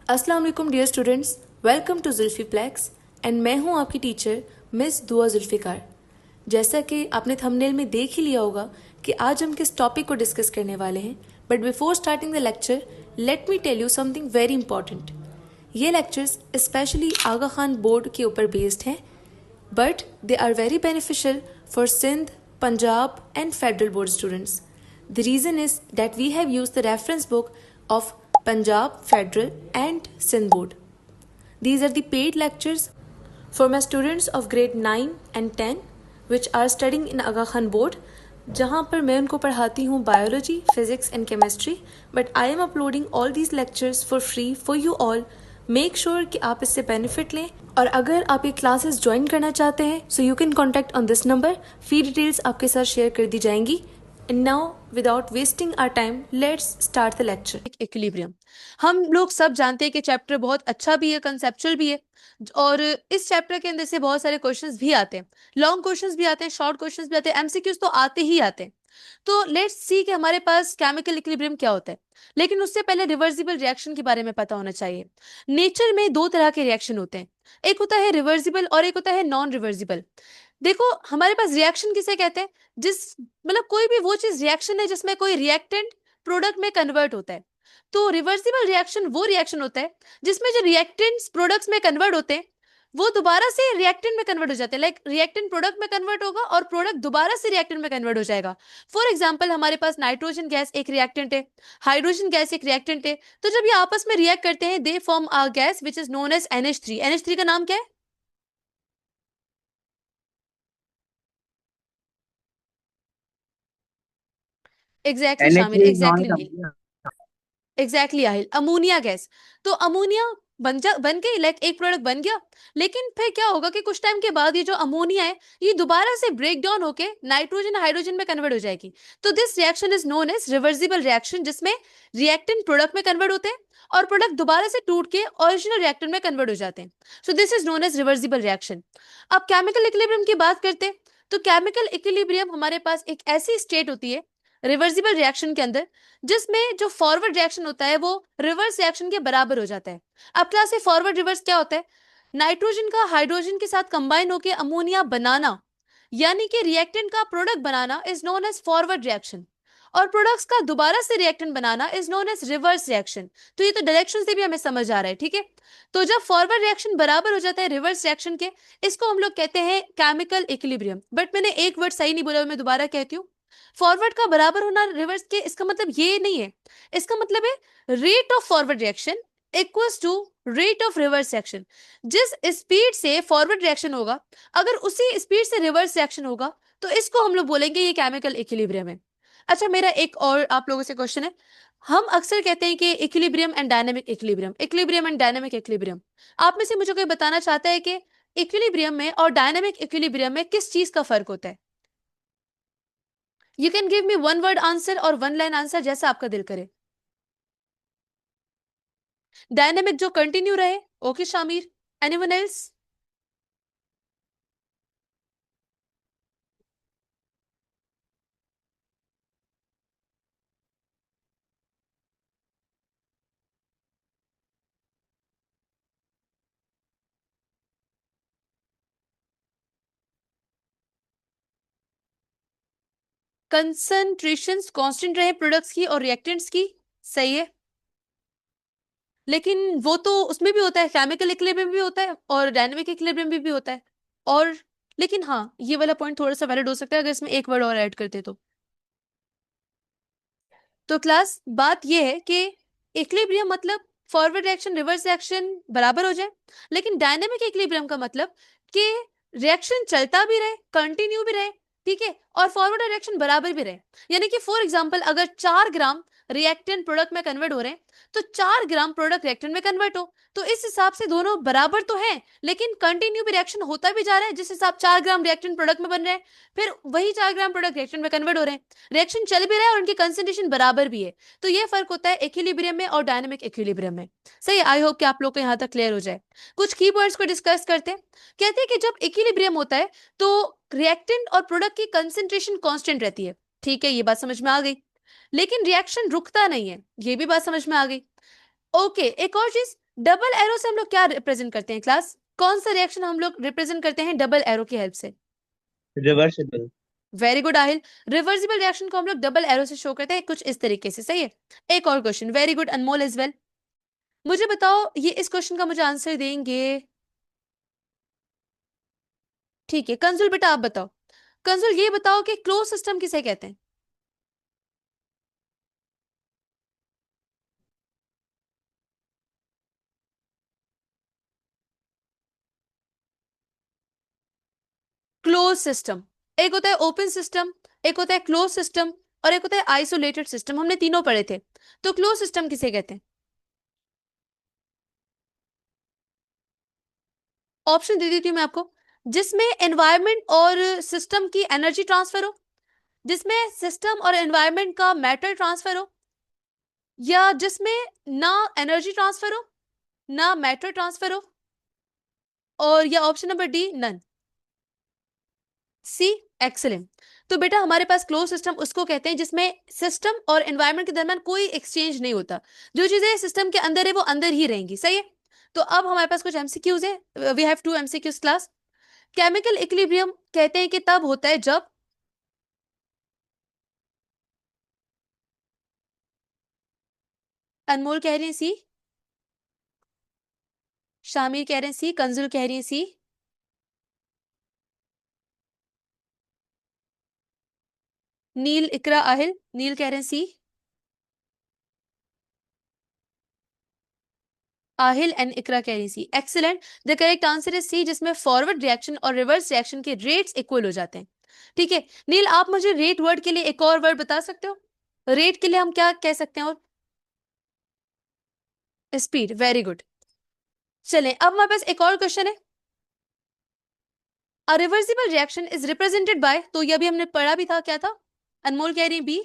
अस्सलाम वालेकुम dear students, welcome to Zulfiplex and मैं हूं आपकी टीचर मिस दुआ जुल्फ़िकार। जैसा कि आपने थंबनेल में देख ही लिया होगा कि आज हम किस टॉपिक को डिस्कस करने वाले हैं, but before starting the lecture let me tell you something very important. ये lectures specially Aga Khan board के ऊपर बेस्ड हैं, but they are very beneficial for Sindh, Punjab and federal board students. The reason is that we have used the reference book of Punjab Federal and Sindh Board. These are the paid lectures for my students of grade 9 and 10 which are studying in Aga Khan Board, जहाँ पर मैं उनको पढ़ाती हूँ biology, physics and chemistry. But I am uploading all these lectures for free for you all. Make sure कि आप इससे benefit लें, और अगर आप ये क्लासेस ज्वाइन करना चाहते हैं so you can contact on this number. Fee details आपके साथ शेयर कर दी जाएंगी. And now, without wasting our time, let's start the lecture. Equilibrium. हम लोग सब जानते हैं कि चैप्टर बहुत अच्छा भी है, कंसेप्चुअल भी है, और इस चैप्टर के अंदर से बहुत सारे क्वेश्चंस भी आते हैं. लॉन्ग क्वेश्चंस भी आते हैं, शॉर्ट क्वेश्चंस भी आते हैं, एमसीक्यूज तो आते ही आते हैं. तो लेट्स सी कि हमारे पास केमिकल इक्विलिब्रियम क्या होता है. लेकिन उससे पहले रिवर्सिबल रिएक्शन के बारे में पता होना चाहिए. नेचर में दो तरह के रिएक्शन होते हैं, एक होता है रिवर्सिबल और एक होता है नॉन रिवर्सिबल. देखो, हमारे पास रिएक्शन किसे कहते हैं, जिस मतलब कोई भी वो चीज रिएक्शन है जिसमें कोई रिएक्टेंट प्रोडक्ट में कन्वर्ट होता है. तो रिवर्सिबल रिएक्शन वो रिएक्शन होता है जिसमें जो रिएक्टेंट्स प्रोडक्ट्स में कन्वर्ट होते हैं वो दोबारा से रिएक्टेंट में कन्वर्ट हो जाते हैं. लाइक रिएक्टेंट प्रोडक्ट में कन्वर्ट होगा और प्रोडक्ट दोबारा से रिएक्टेंट में कन्वर्ट हो जाएगा. फॉर एग्जांपल, हमारे पास नाइट्रोजन गैस एक रिएक्टेंट है, हाइड्रोजन गैस एक रिएक्टेंट है. तो जब ये आपस में रिएक्ट करते हैं they form a gas which is known as NH3. NH3 का नाम क्या है? Exactly Shamir, NH3 is known exactly as Neel, ammonia. Exactly Aahil. Ammonia gas. तो अमोनिया बन गई, लाइक एक प्रोडक्ट बन गया. लेकिन फिर क्या होगा कि कुछ टाइम के बाद ये जो अमोनिया है ये दोबारा से ब्रेक डाउन होके नाइट्रोजन हाइड्रोजन में कन्वर्ट हो जाएगी. तो this reaction is known as reversible reaction, जिसमें रिएक्टेंट प्रोडक्ट में कन्वर्ट होते हैं और प्रोडक्ट दोबारा से टूट के ओरिजिनल रिएक्टेंट में कन्वर्ट हो जाते हैं. So this is known as reversible reaction. अब केमिकल इक्विलिब्रियम की बात करते हैं. तो केमिकल इक्विलिब्रियम हमारे पास एक ऐसी स्टेट होती है रिवर्सिबल रिएक्शन के अंदर जिसमें जो फॉरवर्ड रिएक्शन होता है वो रिवर्स रिएक्शन के बराबर हो जाता है. अब क्लास से फॉरवर्ड रिवर्स क्या होता है? नाइट्रोजन का हाइड्रोजन के साथ कंबाइन होकर अमोनिया बनाना, यानी कि रिएक्टेंट का प्रोडक्ट बनाना is known as forward reaction, और प्रोडक्ट्स का दोबारा से रिएक्टेंट बनाना is known as reverse reaction. तो ये तो डायरेक्शन से भी हमें समझ आ रहा है, ठीक है. तो जब फॉरवर्ड रिएक्शन बराबर हो जाता है रिवर्स रिएक्शन के, इसको हम लोग कहते हैं केमिकल इक्विलिब्रियम. बट मैंने एक वर्ड सही नहीं बोला, मैं दोबारा कहती हूँ. फॉरवर्ड का बराबर होना रिवर्स के, इसका मतलब ये नहीं है. इसका मतलब है rate of forward reaction equals to rate of reverse reaction. जिस स्पीड से फॉरवर्ड रिएक्शन होगा अगर उसी स्पीड से रिवर्स रिएक्शन होगा तो इसको हम लोग बोलेंगे ये केमिकल इक्विलिब्रियम है. अच्छा, मेरा एक और आप लोगों से क्वेश्चन है. हम अक्सर कहते हैं कि equilibrium and dynamic equilibrium, equilibrium and dynamic equilibrium. आप में से मुझे कोई बताना चाहता है कि इक्विलिब्रियम में और डायनामिक इक्विलिब्रियम में किस चीज का फर्क होता है? You can give me one word answer और वन लाइन आंसर, जैसा आपका दिल करे. डायनेमिक जो कंटिन्यू रहे. Okay Shamir, anyone else? Concentrations constant रहे प्रोडक्ट्स की और रिएक्टेंट्स की. सही है, लेकिन वो तो उसमें भी होता है, केमिकल इक्विलिब्रियम भी होता है और डायनेमिक इक्विलिब्रियम भी होता है. और लेकिन हाँ, ये वाला पॉइंट थोड़ा सा वैलिड हो सकता है अगर इसमें एक वर्ड और ऐड करते तो क्लास बात ये है कि इक्विलिब्रियम मतलब फॉरवर्ड रिएक्शन रिवर्स रिएक्शन बराबर हो जाए, लेकिन डायनेमिक इक्विलिब्रियम का मतलब कि रिएक्शन चलता भी रहे, कंटिन्यू भी रहे, ठीक है, और फॉरवर्ड रिएक्शन बराबर भी रहे. यानी कि फॉर एग्जांपल अगर 4 ग्राम रिएक्टेंट प्रोडक्ट में कन्वर्ट हो रहे हैं तो 4 ग्राम प्रोडक्ट रिएक्टेंट में कन्वर्ट हो, तो इस हिसाब से दोनों बराबर तो हैं, लेकिन कंटिन्यू भी रिएक्शन होता भी जा रहा है जिस हिसाब 4 ग्राम रिएक्टेंट प्रोडक्ट में बन रहे हैं, फिर वही 4 ग्राम प्रोडक्ट रिएक्टेंट में कन्वर्ट हो रहे हैं, रिएक्शन चल भी रहा है और उनकी कंसंट्रेशन बराबर भी है. तो ये फर्क होता है इक्विलिब्रियम में और डायनेमिक इक्विलिब्रियम में. सही, आई होप कि आप लोग को यहाँ तक क्लियर हो जाए. कुछ की पॉइंट्स को डिस्कस करते हैं. कहते हैं कि जब इक्विलिब्रियम होता है तो रिएक्टेंट और प्रोडक्ट की कंसंट्रेशन कांस्टेंट रहती है. ठीक है, ये बात समझ में आ गई. लेकिन रिएक्शन रुकता नहीं है, ये भी बात समझ में आ गई. ओके, एक और चीज, डबल एरो से हम लोग क्या रिप्रेजेंट करते हैं क्लास? कौन सा रिएक्शन हम लोग रिप्रेजेंट करते हैं डबल एरो की हेल्प से? Reversible. Very good Aahil. Reversible reaction को हम लोग डबल एरो से शो करते हैं कुछ इस तरीके से, सही है। एक और क्वेश्चन, वेरी गुड अनमोल एज वेल। मुझे बताओ, ये इस क्वेश्चन का मुझे आंसर देंगे, ठीक है कंजुल बेटा आप बताओ। कंजुल ये बताओ कि क्लोज सिस्टम किसे कहते हैं? क्लोज सिस्टम, एक होता है ओपन सिस्टम, एक होता है क्लोज सिस्टम, और एक होता है आइसोलेटेड सिस्टम। हमने तीनों पढ़े थे। तो क्लोज सिस्टम किसे कहते हैं? ऑप्शन दे देती हूँ मैं आपको। जिसमें एनवायरनमेंट और सिस्टम की एनर्जी ट्रांसफर हो, जिसमें सिस्टम और एनवायरनमेंट का मैटर ट्रांसफर हो, या जिसमें ना एनर्जी ट्रांसफर हो ना मैटर ट्रांसफर हो, और या ऑप्शन नंबर डी नन। सी, एक्सेलेंट। तो बेटा हमारे पास क्लोज सिस्टम उसको कहते हैं जिसमें सिस्टम और एनवायरनमेंट के दरमियान कोई एक्सचेंज नहीं होता। जो चीजें सिस्टम के अंदर है वो अंदर ही रहेंगी, सही है। तो अब हमारे पास कुछ एमसीक्यूज है, we have 2 MCQs class. Chemical equilibrium कहते हैं कि तब होता है जब, अनमोल कह रही है सी, शामिर कह रहे हैं सी, कंजुल कह रही है सी, नील इकरा आहिल, नील कह रहे हैं सी, आहिल एंड इकरा कह रही C, excellent. The correct answer is C, जिसमें फॉरवर्ड रिएक्शन और रिवर्स रिएक्शन के रेट्स इक्वल हो जाते हैं। ठीक है नील, आप मुझे रेट वर्ड के लिए एक और वर्ड बता सकते हो? रेट के लिए हम क्या कह सकते हैं? और स्पीड, वेरी गुड। चलें अब हमारे पास एक और क्वेश्चन है। A reversible reaction is represented by, तो ये अभी हमने पढ़ा भी था, क्या था? अनमोल कह रही बी,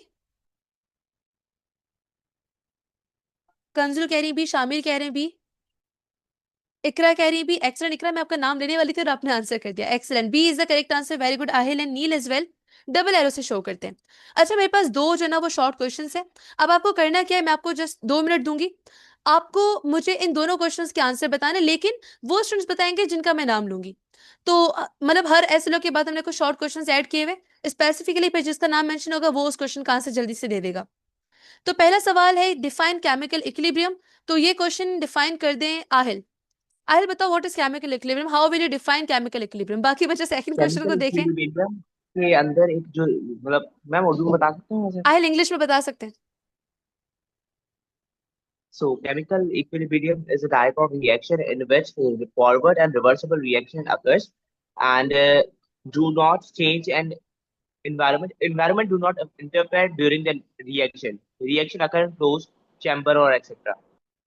कंजुल कह रही बी, शामिर कह रहे हैं बी, इकरा कह रही है बी, एक्सलेंट। इकरा मैं आपका नाम लेने वाली थी और आपने आंसर कर दिया, excellent. B is the correct answer, very good Aahil and Neel as well. Double arrow से शो करते हैं। अच्छा मेरे पास दो जो ना वो शॉर्ट क्वेश्चन है। अब आपको करना क्या है, मैं आपको जस्ट 2 मिनट दूंगी। आपको मुझे इन दोनों क्वेश्चंस के आंसर बताने, लेकिन वो स्टूडेंट्स बताएंगे जिनका मैं नाम लूंगी। तो मतलब हर ऐसे लोग के बाद हमने कुछ शॉर्ट क्वेश्चंस ऐड किए हुए, स्पेसिफिकली पे जिसका नाम मेंशन होगा वो उस क्वेश्चन का आंसर जल्दी से दे देगा। तो पहला सवाल है डिफाइन केमिकल इक्विलिब्रियम। तो ये क्वेश्चन डिफाइन कर दें आहिल। आहिल बताओ what is chemical equilibrium, how will you define chemical equilibrium. बाकी बच्चे सेकंड क्वेश्चन को केमिकल देखें। इक्विलिब्रियम के अंदर एक जो, मतलब मैम उर्दू में बता सकते हैं वैसे? आहिल इंग्लिश में बता सकते हैं। So chemical equilibrium is a type of reaction in which the forward and reversible reaction occurs and do not change and environment do not interfere during the reaction. Reaction occur in closed chamber or etc.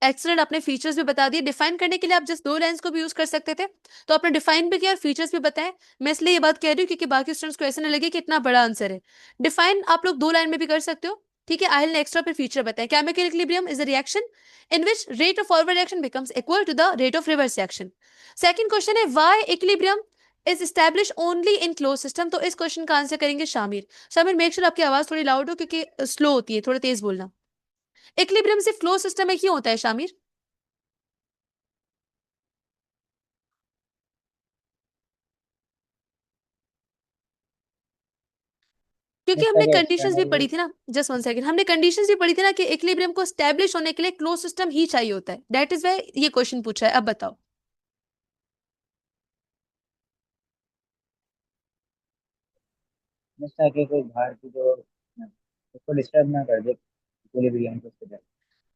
Excellent, अपने features भी बता दिए। Define करने के लिए आप just 2 lines को भी यूज कर सकते थे, तो आपने डिफाइन भी किया और फीचर्स भी बताए। मैं इसलिए ये बात कह रही हूँ क्योंकि बाकी स्टूडेंट्स को ऐसा ना लगे कि इतना बड़ा आंसर है। डिफाइन आप लोग 2 लाइन में भी कर सकते हो, ठीक है। आहिल ने एक्स्ट्रा पे फीचर बताए। Chemical equilibrium is a reaction in which rate of forward reaction becomes equal to the rate of reverse reaction. Second question है why equilibrium is establish only in close system. तो इस question का answer करेंगे Shamir. Shamir make sure आपकी आवाज थोड़ी loud हो क्योंकि स्लो होती है, थोड़ा तेज बोलना। इक्विलिब्रियम सिर्फ क्लोज सिस्टम में क्यों होता है शामिर? क्योंकि जैसा हमने कि कंडीशंस भी एक्सटर्नल, पढ़ी थी ना, जस्ट 1 सेकंड, हमने कंडीशंस भी पढ़ी थी ना कि इक्विलिब्रियम को स्टैब्लिश होने के लिए क्लोज सिस्टम ही चाहिए होता है। दैट इज वाई ये क्वेश्चन पूछा है। अब बताओ। जैसा कि कोई बाहर की जो उसको डिस्टर्ब ना कर दे इक्विलिब्रियम को उसके जाए।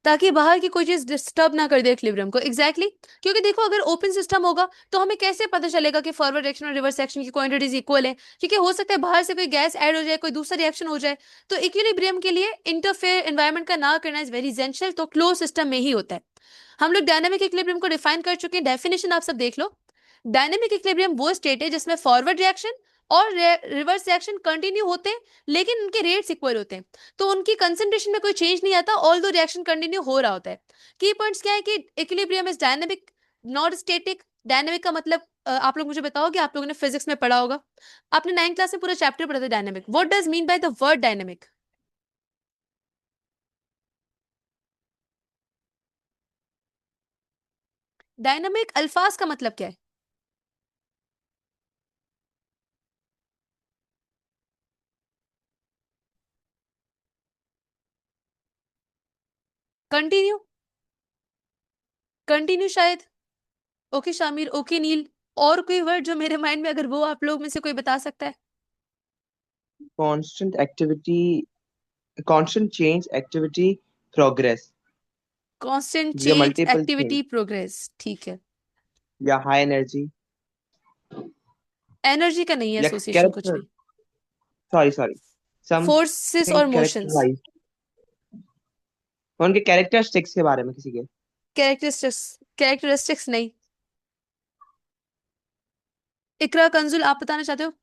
ताकि बाहर की कोई चीज डिस्टर्ब ना कर दे इक्विलिब्रियम को, एग्जैक्टली exactly। क्योंकि देखो अगर ओपन सिस्टम होगा तो हमें कैसे पता चलेगा कि फॉरवर्ड रिएक्शन और रिवर्स रिएक्शन की क्वांटिटीज इक्वल है? क्योंकि हो सकता है बाहर से कोई गैस ऐड हो जाए, कोई दूसरा रिएक्शन हो जाए। तो इक्विलिब्रियम के लिए इंटरफेयर एनवायरमेंट का ना करना इज वेरी एसेंशियल, तो क्लोज सिस्टम में ही होता है। हम लोग डायनामिक इक्विलिब्रियम को डिफाइन कर चुके हैं, डेफिनेशन आप सब देख लो। डायनेमिक इक्विलिब्रियम वो स्टेट है जिसमें फॉरवर्ड रिएक्शन और रिवर्स रिएक्शन कंटिन्यू होते हैं, लेकिन उनके रेट्स इक्वल होते हैं। तो उनकी कंसंट्रेशन में कोई चेंज नहीं आता, ऑल दो रिएक्शन कंटिन्यू हो रहा होता है। की पॉइंट्स क्या है कि equilibrium is dynamic not static. Dynamic का मतलब आप लोग मुझे बताओगे, आप लोगों ने फिजिक्स में पढ़ा होगा, आपने 9th क्लास में पूरा चैप्टर पढ़ा था dynamic. What does mean by the word dynamic? Dynamic अल्फाज का मतलब क्या है? कंटिन्यू, कंटिन्यू शायद। ओके शामिर, ओके नील, और कोई वर्ड जो मेरे माइंड में, अगर वो आप लोग में से कोई बता सकता है? Constant activity, constant change, activity, progress. Constant या change, multiple change activity, progress, ठीक है। या हाई एनर्जी एनर्जी का नहीं है या एसोसिएशन कुछ कैरेक्टर, भी। सॉरी सॉरी, फोर्सेस समथिंग और मोशंस। कैरेक्टराइज, उनके कैरेक्टरिस्टिक्स के बारे में किसी के। कैरेक्टरिस्टिक्स, कैरेक्टरिस्टिक्स नहीं। इकरा, कंजुल, आप बताना चाहते हो?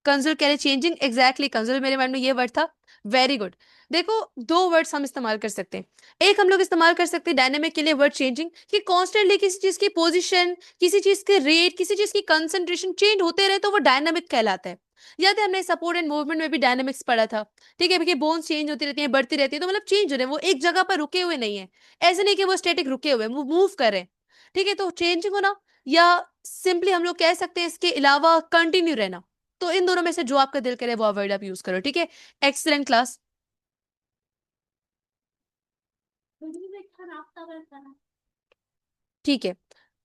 कंजुल कह रहे चेंजिंग, एग्जैक्टली कंजुल, मेरे माइंड में ये वर्ड था। Very good. देखो, दो वर्ड्स हम इस्तेमाल कर सकते हैं। एक हम लोग इस्तेमाल कर सकते हैं डायनेमिक के लिए वर्ड चेंजिंग, कि कॉन्स्टेंटली किसी चीज की पोजीशन, किसी चीज के रेट, किसी चीज की कंसंट्रेशन चेंज होते रहे तो वो डायनामिक कहलाता है। याद है हमने सपोर्ट एंड मूवमेंट में भी डायनामिक्स पढ़ा था। ठीक है, क्योंकि बोन्स चेंज होती रहती हैं, बढ़ती रहती है, तो मतलब चेंज हो रहे हैं, वो एक जगह पर रुके हुए नहीं है। ऐसे नहीं कि वो स्टेटिक रुके हुए हैं, वो मूव कर रहे हैं। ठीक है, तो चेंजिंग होना, या सिंपली हम लोग कह सकते हैं इसके अलावा कंटिन्यू रहना। तो इन दोनों में से जो आपका दिल करे वो वर्ड आप यूज करो, ठीक है। Excellent class. ठीक है,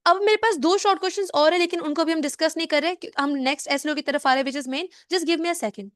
अब मेरे पास दो शॉर्ट क्वेश्चंस और है, लेकिन उनको भी हम डिस्कस नहीं कर रहे, हम नेक्स्ट एसलो की तरफ आ रहे हैं, which is main. Just give me a second.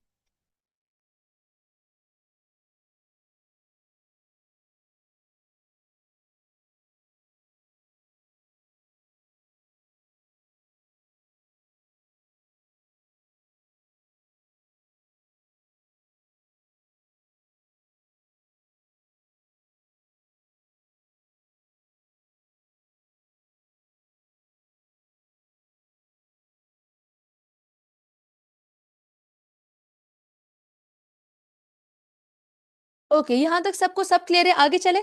Okay, यहां तक सबको सब क्लियर है, आगे चले।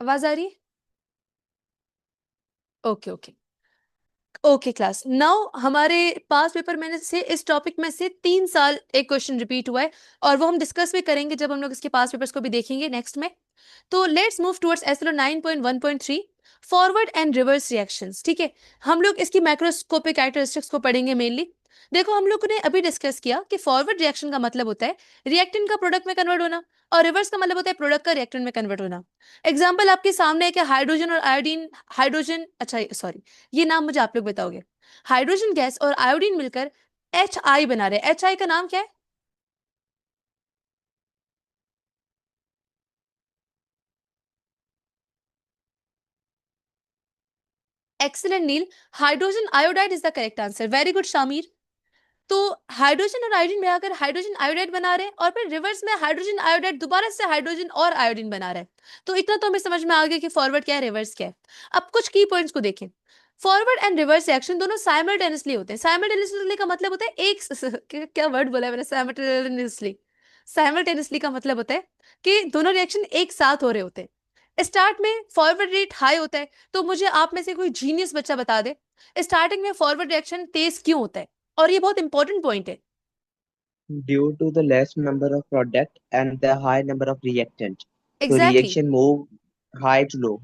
आवाज आ रही है? Okay okay. Okay class, now हमारे पास पेपर में से इस टॉपिक में से 3 साल एक क्वेश्चन रिपीट हुआ है, और वो हम डिस्कस भी करेंगे जब हम लोग इसके पास पेपर्स को भी देखेंगे नेक्स्ट में। तो let's move towards SLO 9.1.3, forward and reverse reactions. ठीक है, हम लोग इसकी मैक्रोस्कोपिक कैरेक्टरिस्टिक्स को पढ़ेंगे मेनली। देखो, हम लोग ने अभी डिस्कस किया कि फॉरवर्ड रिएक्शन का मतलब होता है रिएक्टेंट का प्रोडक्ट में कन्वर्ट होना, और रिवर्स का मतलब होता है प्रोडक्ट का रिएक्टेंट में कन्वर्ट होना। एग्जाम्पल आपके सामने है कि हाइड्रोजन और आयोडीन, हाइड्रोजन, अच्छा सॉरी, ये नाम मुझे आप लोग बताओगे। हाइड्रोजन गैस और आयोडीन मिलकर HI बना रहे हैं। HI का नाम क्या है? Excellent Neel, hydrogen iodide is the correct answer, very good Shamir. तो हाइड्रोजन और आयोडीन मिलाकर हाइड्रोजन आयोडाइड बना रहे हैं, और फिर रिवर्स में हाइड्रोजन आयोडाइड दोबारा से हाइड्रोजन और आयोडीन बना रहे हैं। तो इतना तो हमें समझ में आ गया कि फॉरवर्ड क्या है, रिवर्स क्या है। अब कुछ की पॉइंट्स को देखें। फॉरवर्ड एंड रिवर्स रिएक्शन दोनों साइमल्टेनियसली होते हैं। साइमल्टेनियसली का मतलब होता है एक क्या वर्ड बोला है मैंने, साइमल्टेनियसली। साइमल्टेनियसली का मतलब होता है कि दोनों रिएक्शन एक साथ हो रहे होते हैं। स्टार्ट में फॉरवर्ड रेट हाई होता है, तो मुझे आप में से कोई जीनियस बच्चा बता दे स्टार्टिंग में फॉरवर्ड रिएक्शन तेज क्यों होता है। और ये बहुत इंपॉर्टेंट पॉइंट है। due to the less number of product and the high number of reactant. So exactly, reaction move high to low,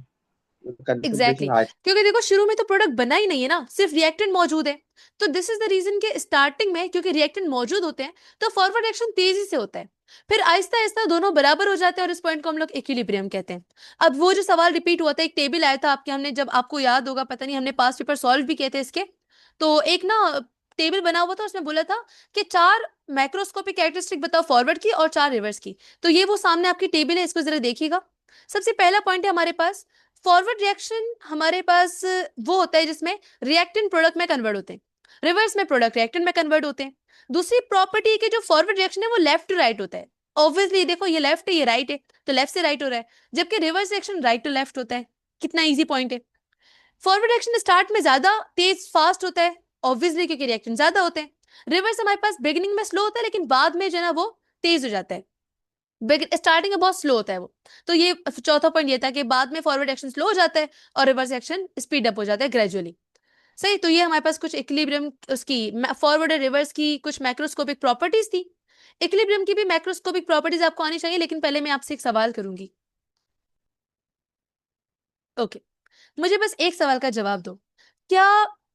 exactly concentration high. क्योंकि देखो शुरू में तो प्रोडक्ट बना ही नहीं है ना, सिर्फ रिएक्टेंट मौजूद है। तो दिस इज द रीजन कि स्टार्टिंग में क्योंकि रिएक्टेंट मौजूद होते हैं, तो फॉरवर्ड रिएक्शन तेजी से होता है। फिर आहिस्ता आहिस्ता दोनों बराबर हो जाते हैं, और इस पॉइंट को हम लोग इक्विलिब्रियम कहते हैं। अब वो जो सवाल रिपीट हुआ था, एक टेबल आया था आपके, हमने जब, आपको याद होगा पता नहीं, हमने पास पेपर सॉल्व भी किए थे इसके। तो एक ना टेबल बना हुआ था, उसमें बोला था कि 4 मैक्रोस्कोपिक कैरेक्टरिस्टिक बताओ फॉरवर्ड की और 4 रिवर्स की। तो ये वो सामने आपकी टेबल है, इसको जरा देखिएगा। सबसे पहला पॉइंट है हमारे पास, फॉरवर्ड रिएक्शन हमारे पास वो होता है जिसमें रिएक्टेंट प्रोडक्ट में कन्वर्ट होते हैं, रिवर्स में प्रोडक्ट रिएक्टेंट में कन्वर्ट होते हैं। दूसरी प्रॉपर्टी है कि जो फॉरवर्ड रिएक्शन है वो लेफ्ट टू राइट होता है। ऑब्वियसली देखो, ये लेफ्ट है ये राइट है, तो लेफ्ट से राइट हो रहा है, जबकि reverse reaction right to left होता है। कितना इजी पॉइंट है। फॉरवर्ड रिएक्शन स्टार्ट में ज्यादा तेज फास्ट होता है, ऑब्वियसली क्योंकि रिएक्शन ज्यादा होते हैं। रिवर्स हमारे पास बिगिनिंग में स्लो होता है, लेकिन बाद में जो है ना वो तेज हो जाता है। स्टार्टिंग में बहुत स्लो होता है वो। तो ये चौथा पॉइंट ये था कि बाद में फॉरवर्ड एक्शन स्लो हो जाता है और रिवर्स एक्शन स्पीड अप हो जाता है ग्रेजुअली। सही। तो ये हमारे पास कुछ इक्विलिब्रियम उसकी फॉरवर्ड और रिवर्स की कुछ मैक्रोस्कोपिक प्रॉपर्टीज थी। इक्विलिब्रियम की भी मैक्रोस्कोपिक प्रॉपर्टीज आपको आनी चाहिए, लेकिन पहले मैं आपसे एक सवाल करूंगी। ओके, मुझे बस एक सवाल का जवाब दो। क्या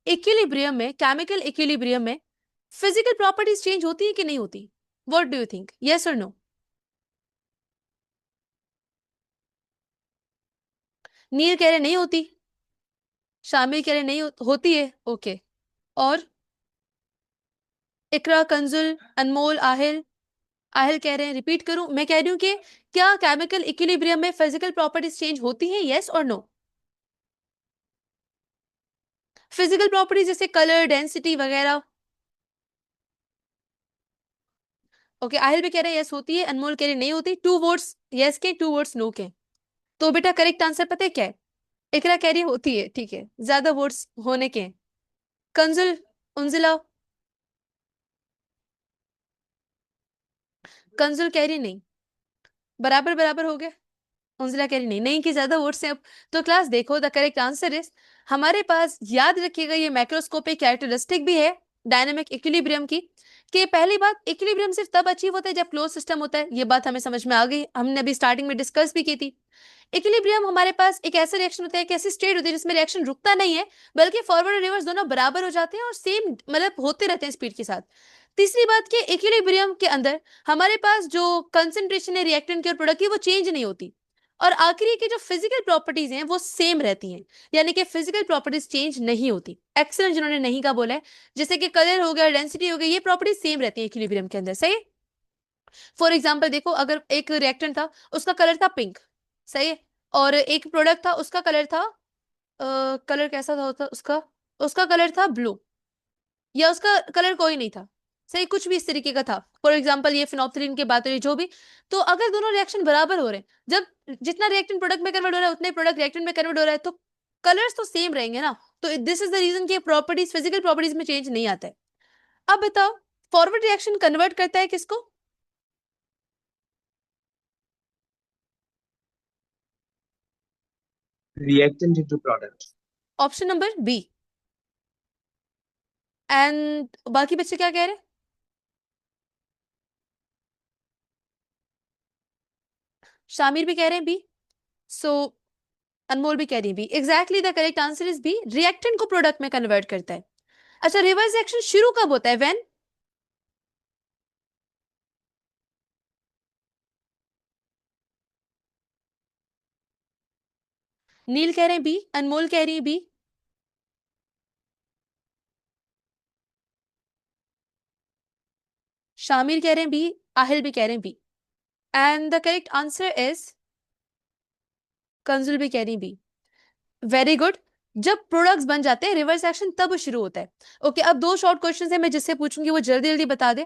इक्विलिब्रियम में, केमिकल इक्विलिब्रियम में फिजिकल प्रॉपर्टीज चेंज होती है कि नहीं होती? What do you think, yes और नो? नील कह रहे नहीं होती, शामिल कह रहे नहीं होती है। ओके, और इकरा, कंजुल, अनमोल, आहिल? आहिल कह रहे हैं, रिपीट करूं? मैं कह रही हूं कि क्या केमिकल इक्विलिब्रियम में फिजिकल प्रॉपर्टीज चेंज होती है, यस और नो? फिजिकल प्रॉपर्टीज जैसे कलर, डेंसिटी वगैरह। ओके, आहिल भी कह रहे हैं यस होती है, अनमोल कह रहे नहीं होती। 2 वोट्स यस के, 2 वोट्स नो के। तो बेटा करेक्ट आंसर पता है क्या है? इकरा कह रही होती है, ठीक है, ज्यादा वोट्स होने के। कंजुल, उंजिला? कंजुल कह रही नहीं, बराबर बराबर हो गया। उंजिला कह रही नहीं, नहीं कि ज्यादा वोट्स हैं अब। तो क्लास देखो, द करेक्ट आंसर इज, हमारे पास याद रखिएगा ये मैक्रोस्कोपिक कैरेक्टरिस्टिक भी है डायनामिक इक्विलिब्रियम की, कि पहली बात, इक्विलिब्रियम सिर्फ तब अचीव होता है जब क्लोज सिस्टम होता है। ये बात हमें समझ में आ गई, हमने अभी स्टार्टिंग में डिस्कस भी की थी। इक्विलिब्रियम हमारे पास एक ऐसा रिएक्शन होता है, एक ऐसी स्टेट होती है जिसमें रिएक्शन रुकता नहीं है, बल्कि फॉरवर्ड और रिवर्स दोनों बराबर हो जाते हैं और सेम मतलब होते रहते हैं स्पीड के साथ। तीसरी बात कि इक्विलिब्रियम के अंदर हमारे पास जो कंसंट्रेशन है रिएक्टेंट की और प्रोडक्ट की, वो चेंज नहीं होती। और आखिरी की जो फिजिकल प्रॉपर्टीज हैं वो सेम रहती हैं, यानी कि फिजिकल प्रॉपर्टीज चेंज नहीं होती। एक्सेलेंट जिन्होंने नहीं का बोला है, जैसे कि कलर हो गया, डेंसिटी हो गई, ये प्रॉपर्टीज सेम रहती है इक्विलिब्रियम के अंदर। सही। फॉर एग्जाम्पल देखो, अगर एक रिएक्टेंट था, उसका कलर था पिंक, सही है, और एक प्रोडक्ट था, उसका कलर था कलर कैसा था होता उसका, उसका कलर था ब्लू, या उसका कलर कोई नहीं था, सही, कुछ भी इस तरीके का था। फॉर एग्जाम्पल ये फिनोप्थलीन की बात हो रही जो भी। तो अगर दोनों रिएक्शन बराबर हो रहे हैं, जब जितना रिएक्टेंट प्रोडक्ट में कन्वर्ट हो रहा है उतने प्रोडक्ट रिएक्टेंट में कन्वर्ट हो रहा है, तो कलर्स तो सेम रहेंगे ना। तो दिस इज द रीजन कि प्रॉपर्टीज, फिजिकल प्रॉपर्टीज में चेंज नहीं आता है। अब बताओ, फॉरवर्ड रिएक्शन कन्वर्ट करता है किसको? Reactant into product. Option number B. And बाकी बच्चे क्या कह रहे हैं? शामिर भी कह रहे हैं बी। सो अनमोल भी कह रही है B. Exactly the correct answer is B, reactant को प्रोडक्ट में कन्वर्ट करता है। अच्छा, रिवर्स रिएक्शन शुरू कब होता है? व्हेन? नील कह रहे हैं बी, अनमोल कह रही है बी। शामिर कह रहे हैं बी, आहिल भी कह रहे हैं B. And the correct answer is, Kanzul भी कह रही बी। Very good. जब प्रोडक्ट्स बन जाते हैं रिवर्स एक्शन तब शुरू होता है। ओके, अब दो शॉर्ट क्वेश्चन है, मैं जिससे पूछूंगी वो जल्दी जल्दी बता दे।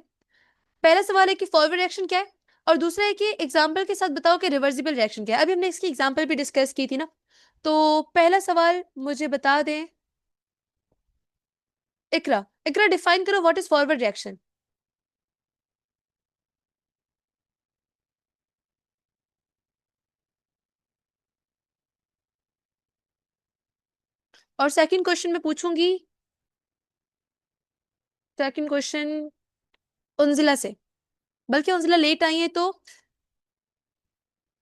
पहला सवाल है कि फॉरवर्ड रिएक्शन क्या है, और दूसरा है कि एग्जाम्पल के साथ बताओ कि रिवर्सिबल रिएक्शन क्या है। अभी हमने इसकी एग्जाम्पल भी डिस्कस की थी ना। तो पहला सवाल मुझे बता दें, इकरा, इकरा डिफाइन करो व्हाट इज फॉरवर्ड रिएक्शन। और सेकंड क्वेश्चन मैं पूछूंगी, सेकंड क्वेश्चन उंजिला से, बल्कि उंजिला लेट आई है तो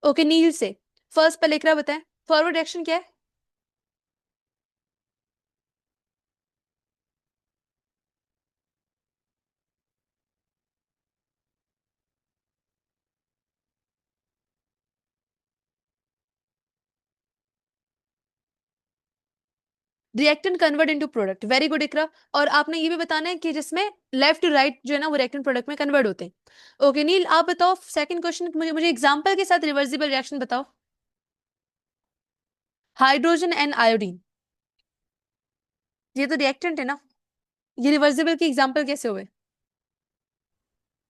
ओके नील से। फर्स्ट पहले इकरा बताएं, फॉरवर्ड रिएक्शन क्या है? Reactant convert into product. Very good Iqra. और आपने ये भी बताना है कि जिसमें लेफ्ट टू राइट जो है ना वो रिएक्टेंट प्रोडक्ट में कन्वर्ट होते हैं। ओके नील, आप बताओ सेकंड क्वेश्चन, मुझे एग्जांपल के साथ रिवर्सिबल रिएक्शन बताओ। हाइड्रोजन एंड आयोडीन, ये तो रिएक्टेंट है ना, ये रिवर्सिबल की एग्जांपल कैसे हुए?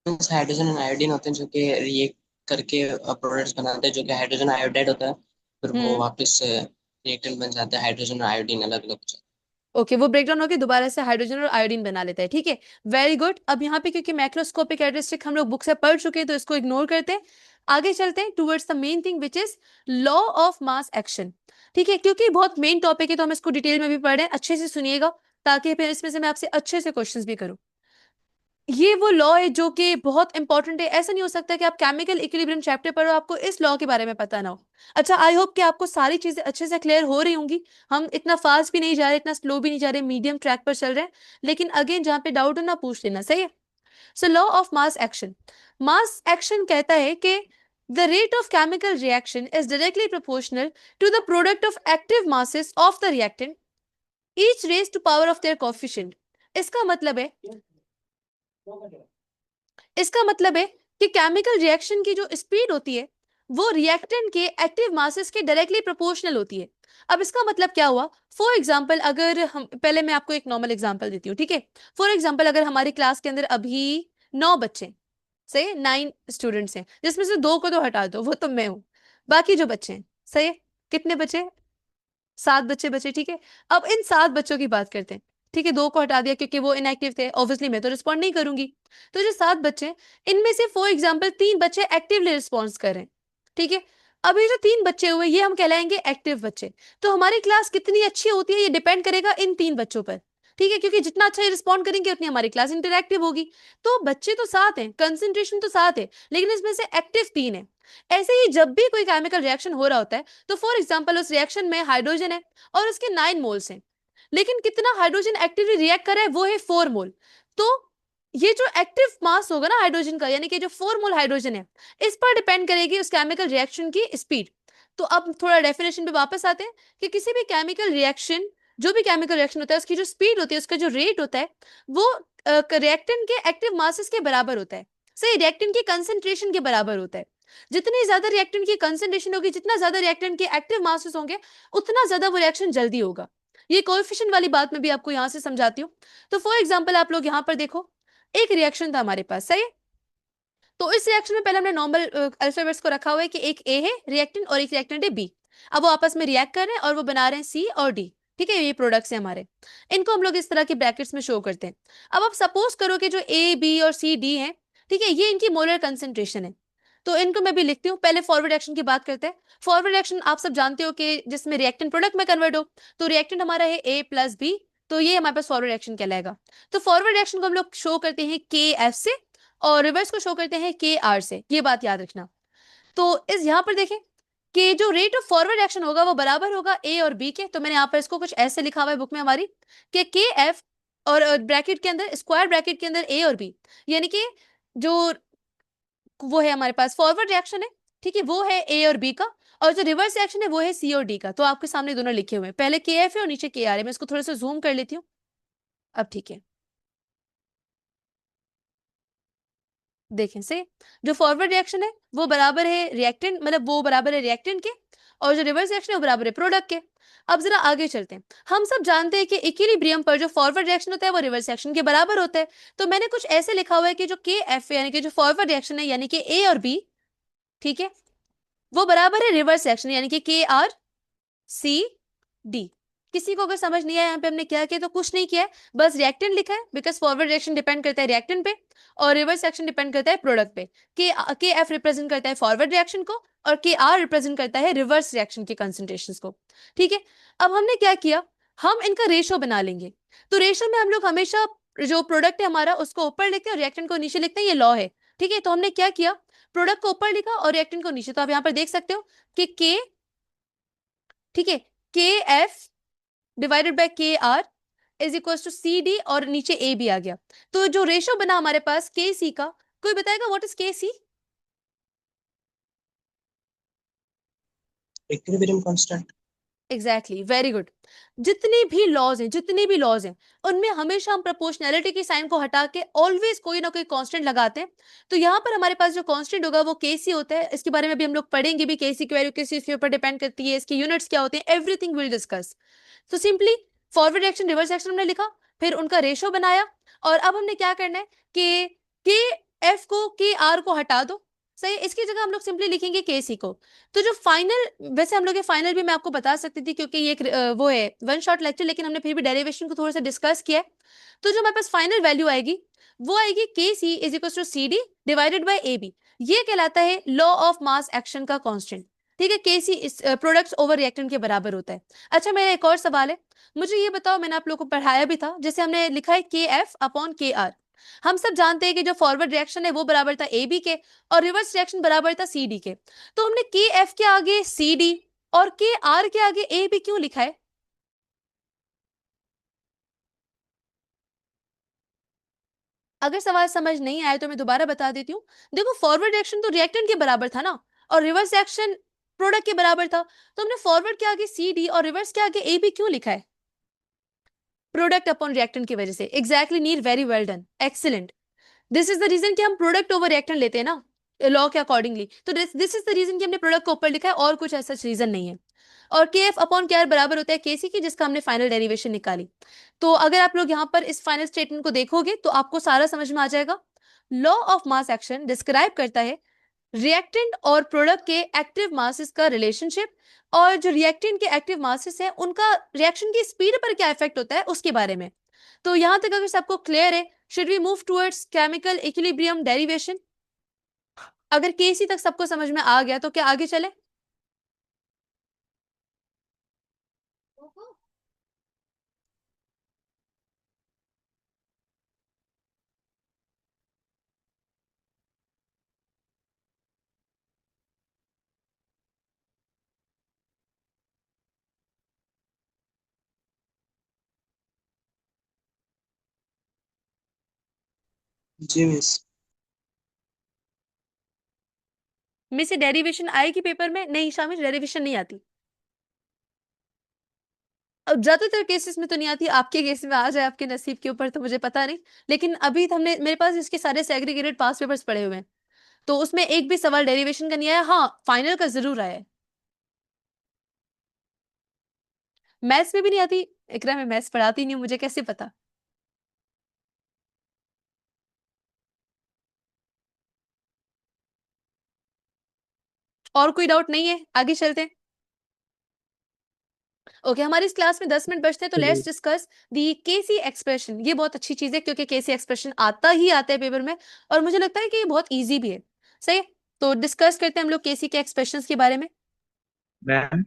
हाइड्रोजन एंड आयोडीन होते हैं जो कि रिएक्ट करके प्रोडक्ट्स बनाते हैं, जो कि हाइड्रोजन आयोडाइड होता है, फिर वो हम्म। वापस रिएक्टेंट बन जाता है, हाइड्रोजन और आयोडीन अलग अलग हो जाते ओके, वो ब्रेकडाउन होकर दोबारा से हाइड्रोजन और आयोडीन बना लेता है, ठीक है। Very good. अब यहाँ पे क्योंकि मैक्रोस्कोपिक कैरेक्टरिस्टिक हम लोग बुक से पढ़ चुके हैं तो इसको इग्नोर करते हैं, आगे चलते हैं towards the main thing which is law of mass action. ठीक है, क्योंकि बहुत मेन टॉपिक है तो हम इसको डिटेल में भी पढ़ रहे हैं, अच्छे से सुनिएगा। ताकि फिर इसमें से मैं आपसे अच्छे से क्वेश्चंस भी करूं। ये वो लॉ है जो कि बहुत इंपॉर्टेंट है। ऐसा नहीं हो सकता कि आप केमिकल इक्विलिब्रियम चैप्टर पढ़ो आपको इस लॉ के बारे में पता ना हो। अच्छा, आई होप कि आपको सारी चीजें अच्छे से क्लियर हो रही होंगी। हम इतना फास्ट भी नहीं जा रहे, इतना स्लो भी नहीं जा रहे, मीडियम ट्रैक पर चल रहे हैं। लेकिन अगेन जहां पे डाउट हो ना पूछ लेना, सही है। So law of mass action, mass action कहता है कि the rate of chemical reaction is directly proportional to the product of active masses of the reactant each raised to power of their coefficient। इसका मतलब है इसका मतलब है कि केमिकल रिएक्शन की जो स्पीड होती है वो रिएक्टेंट के एक्टिव मासेस के डायरेक्टली प्रोपोर्शनल होती है। अब इसका मतलब क्या हुआ, फॉर एग्जांपल अगर हम, पहले मैं आपको एक नॉर्मल एग्जांपल देती हूँ, ठीक है। फॉर एग्जांपल अगर हमारी क्लास के अंदर अभी 9 बच्चे, सही, 9 स्टूडेंट्स हैं, जिसमें से 2 को तो हटा दो, वो तो मैं हूँ, बाकी जो बच्चे हैं, सही है, कितने बचे, 7 बच्चे बचे, ठीक है। अब इन 7 बच्चों की बात करते हैं, ठीक है। 2 को हटा दिया क्योंकि वो इनएक्टिव थे, ऑब्वियसली मैं तो रिस्पॉन्ड नहीं करूंगी। तो जो 7 बच्चे हैं, इनमें से फॉर एग्जाम्पल 3 बच्चे एक्टिवली रिस्पॉन्स कर रहे हैं, ठीक है। अब ये जो 3 बच्चे हुए ये हम कहलाएंगे एक्टिव बच्चे। तो हमारी क्लास कितनी अच्छी होती है ये डिपेंड करेगा इन 3 बच्चों पर, ठीक है, क्योंकि जितना अच्छा ये रिस्पॉन्ड करेंगे उतनी हमारी क्लास इंटरैक्टिव होगी। तो बच्चे तो 7 हैं, कंसंट्रेशन तो 7 है, लेकिन इसमें से एक्टिव 3 है। ऐसे ही जब भी कोई केमिकल रिएक्शन हो रहा होता है तो फॉर एग्जाम्पल उस रिएक्शन में हाइड्रोजन है और उसके 9 मोल्स हैं, लेकिन कितना हाइड्रोजन एक्टिवली रिएक्ट कर रहा है वो है 4 मोल। तो ये जो एक्टिव मास होगा ना हाइड्रोजन का, यानी कि जो 4 मोल हाइड्रोजन है, इस पर डिपेंड करेगी उस केमिकल रिएक्शन की स्पीड। तो अब थोड़ा डेफिनेशन पे वापस आते हैं कि किसी भी केमिकल रिएक्शन, जो भी केमिकल रिएक्शन होता है उसकी जो स्पीड होती है, उसका जो रेट होता है वो रिएक्टेंट के एक्टिव मासेस के बराबर होता है, सही, रिएक्टेंट की कंसंट्रेशन के बराबर होता है। जितनी ज्यादा रिएक्टेंट की कंसंट्रेशन होगी, जितना ज्यादा रिएक्टेंट के एक्टिव मासेस होंगे, उतना ज्यादा वो रिएक्शन जल्दी होगा। ये कोएफिशिएंट वाली बात मैं भी आपको यहां से समझाती हूँ। तो फॉर एग्जांपल आप लोग यहां पर देखो, एक रिएक्शन था हमारे पास, सही है। तो इस रिएक्शन में पहले हमने नॉर्मल अल्फाबेट्स को रखा हुआ है कि एक ए है रिएक्टेंट और एक रिएक्टेंट है बी। अब वो आपस में रिएक्ट कर रहे हैं और वो बना रहे हैं सी और डी, ठीक है। ये प्रोडक्ट्स हैं हमारे, इनको हम लोग इस तरह के ब्रैकेट्स में शो करते हैं। अब आप सपोज करो कि जो ए बी और सी डी है, ठीक है, ये इनकी मोलर कंसेंट्रेशन है। तो इनको मैं भी लिखती हूँ। पहले फॉरवर्ड रिएक्शन की बात करते हैं। फॉरवर्ड रिएक्शन आप सब जानते हो कि जिसमें रिएक्टेंट प्रोडक्ट में कन्वर्ट हो, तो रिएक्टेंट हमारा है ए प्लस बी, तो ये हमारे पास फॉरवर्ड रिएक्शन कहलाएगा। तो फॉरवर्ड रिएक्शन को हम लोग शो करते हैं के एफ से और रिवर्स को शो करते हैं के आर से, ये बात याद रखना। तो इस यहाँ पर देखें कि जो रेट ऑफ फॉरवर्ड रिएक्शन होगा वो बराबर होगा ए और बी के। तो मैंने यहाँ पर इसको कुछ ऐसे लिखा हुआ है बुक में हमारी कि के एफ और ब्रैकेट के अंदर, स्क्वायर ब्रैकेट के अंदर ए और बी, यानी कि जो वो है हमारे पास फॉरवर्ड रिएक्शन है, ठीक है, वो है ए और बी का, और जो रिवर्स रिएक्शन है वो है सी और डी का। तो आपके सामने दोनों लिखे हुए हैं, पहले के एफ है और नीचे के आर है। मैं इसको थोड़ा सा जूम कर लेती हूँ, अब ठीक है। देखें से जो फॉरवर्ड रिएक्शन है वो बराबर है रिएक्टेंट, मतलब वो बराबर है रिएक्टेंट के, और जो रिवर्स रिएक्शन है वो बराबर है प्रोडक्ट के। अब जरा आगे चलते हैं। हम सब जानते हैं कि इक्विलिब्रियम पर जो फॉरवर्ड रिएक्शन होता है वो रिवर्स रिएक्शन के बराबर होता है। तो मैंने कुछ ऐसे लिखा हुआ है कि जो के एफ यानी कि जो फॉरवर्ड रिएक्शन है, यानी कि ए और बी, ठीक है, वो बराबर है रिवर्स रिएक्शन यानी कि के आर सी डी। किसी को अगर समझ नहीं आया यहाँ पे हमने क्या किया, तो कुछ नहीं किया है, बस रिएक्टेंट लिखा है, बिकॉज फॉरवर्ड रिएक्शन डिपेंड करता है रिएक्टेंट पे और रिवर्स रिएक्शन डिपेंड करता है प्रोडक्ट पे। के एफ रिप्रेजेंट करता है फॉरवर्ड रिएक्शन को और के आर रिप्रेजेंट करता है रिवर्स रिएक्शन के कंसंट्रेशंस को, ठीक है। अब हमने क्या किया, हम इनका रेशो बना लेंगे। तो रेशो में हम लोग हमेशा जो प्रोडक्ट है हमारा उसको ऊपर लिखते हैं और रिएक्टेंट को नीचे लिखते हैं, ये लॉ है, ठीक है। तो हमने क्या किया, प्रोडक्ट को ऊपर लिखा और रिएक्टेंट को नीचे। तो आप यहाँ पर देख सकते हो कि के, ठीक है, K F divided by K R is equal to C D, और नीचे ए भी आ गया। तो जो रेशो बना हमारे पास के सी का, कोई बताएगा what is K C? Equilibrium constant. Exactly, very good. जितनी भी लॉज हैं उनमें हमेशा हम प्रोपोर्शनैलिटी की साइन को हटा के ऑलवेज कोई ना कोई कांस्टेंट लगाते हैं। तो यहाँ पर हमारे पास जो कांस्टेंट होगा वो केसी होता है। इसके बारे में भी हम लोग पढ़ेंगे भी, केसी की वैल्यू किस चीज के ऊपर डिपेंड करती है, इसकी यूनिट्स क्या होती हैं, एवरीथिंग विल डिस्कस। तो simply forward reaction reverse reaction हमने लिखा, फिर उनका रेशो बनाया, और अब हमने क्या करना है कि के एफ को के आर को हटा दो, सही। इसकी जगह हम लोग सिंपली लिखेंगे के सी को। तो जो फाइनल, वैसे हम लोग ये फाइनल भी मैं आपको बता सकती थी क्योंकि ये एक वो है वन शॉट लेक्चर, लेकिन हमने फिर भी डेरिवेशन को थोड़ा सा डिस्कस किया है। तो जो हमारे पास फाइनल वैल्यू आएगी वो आएगी K C is equal to C D divided by A B. ये कहलाता है लॉ ऑफ मास एक्शन का कांस्टेंट। ठीक है, केसी प्रोडक्ट्स ओवर रिएक्टेंट के बराबर होता है। अच्छा, मेरा एक और सवाल है, मुझे ये बताओ, मैंने आप लोगों को पढ़ाया भी था, जैसे हमने लिखा है के एफ अपॉन के आर। हम सब जानते हैं कि जो फॉरवर्ड रिएक्शन है वो बराबर था ए बी के, और रिवर्स रिएक्शन बराबर था सी डी के। तो हमने के एफ के आगे सी डी और के आर के आगे ए बी क्यों लिखा है? अगर सवाल समझ नहीं आया तो मैं दोबारा बता देती हूँ। देखो, फॉरवर्ड रिएक्शन तो रिएक्टेंट के बराबर था ना, और रिवर्स रिएक्शन प्रोडक्ट के बराबर था, तो हमने फॉरवर्ड के आगे सी डी और रिवर्स के आगे ए बी क्यों लिखा है? प्रोडक्ट अपॉन रिएक्टेंट की वजह से। Exactly Neer, very well done, excellent. This is the reason कि हम प्रोडक्ट ओवर रिएक्टेंट लेते हैं ना लॉ के अकॉर्डिंगली, तो दिस इज द रीजन कि हमने प्रोडक्ट को ऊपर लिखा है, और कुछ ऐसा रीजन नहीं है। और के एफ अपॉन के आर बराबर होता है के सी की, जिसका हमने फाइनल डेरिवेशन निकाली। तो अगर आप लोग यहाँ पर इस फाइनल स्टेटमेंट को देखोगे तो आपको सारा समझ में आ जाएगा। Law of mass action describe करता है रिएक्टेंट और प्रोडक्ट के एक्टिव मासेस का रिलेशनशिप, और जो रिएक्टेंट के एक्टिव मासेस हैं उनका रिएक्शन की स्पीड पर क्या इफेक्ट होता है उसके बारे में। तो यहां तक अगर सबको क्लियर है, should we move towards chemical equilibrium derivation? अगर केसी तक सबको समझ में आ गया तो क्या आगे चले? जी मिस। मिस, डेरिवेशन आएगी पेपर में? नहीं शामिल, डेरिवेशन नहीं आती। अब ज्यादातर केसेस में तो नहीं आती, आपके केस में आ जाए आपके नसीब के ऊपर तो मुझे पता नहीं, लेकिन अभी हमने, मेरे पास इसके सारे सेग्रीगेटेड पास पेपर्स पड़े हुए हैं, तो उसमें एक भी सवाल डेरिवेशन का नहीं आया। हाँ, फाइनल का जरूर आया है। मैथ्स में भी नहीं आती? इकरा, मैं मैथ्स पढ़ाती नहीं हूँ, मुझे कैसे पता? और कोई डाउट नहीं है? आगे चलते हैं। ओके, हमारी इस क्लास में 10 मिनट बचते हैं, तो let's discuss the KC expression. ये बहुत अच्छी चीज है क्योंकि केसी एक्सप्रेशन आता ही आता है पेपर में, और मुझे लगता है कि ये बहुत इजी भी है। सही है? तो डिस्कस करते हैं हम लोग केसी के एक्सप्रेशंस के बारे में। मैम,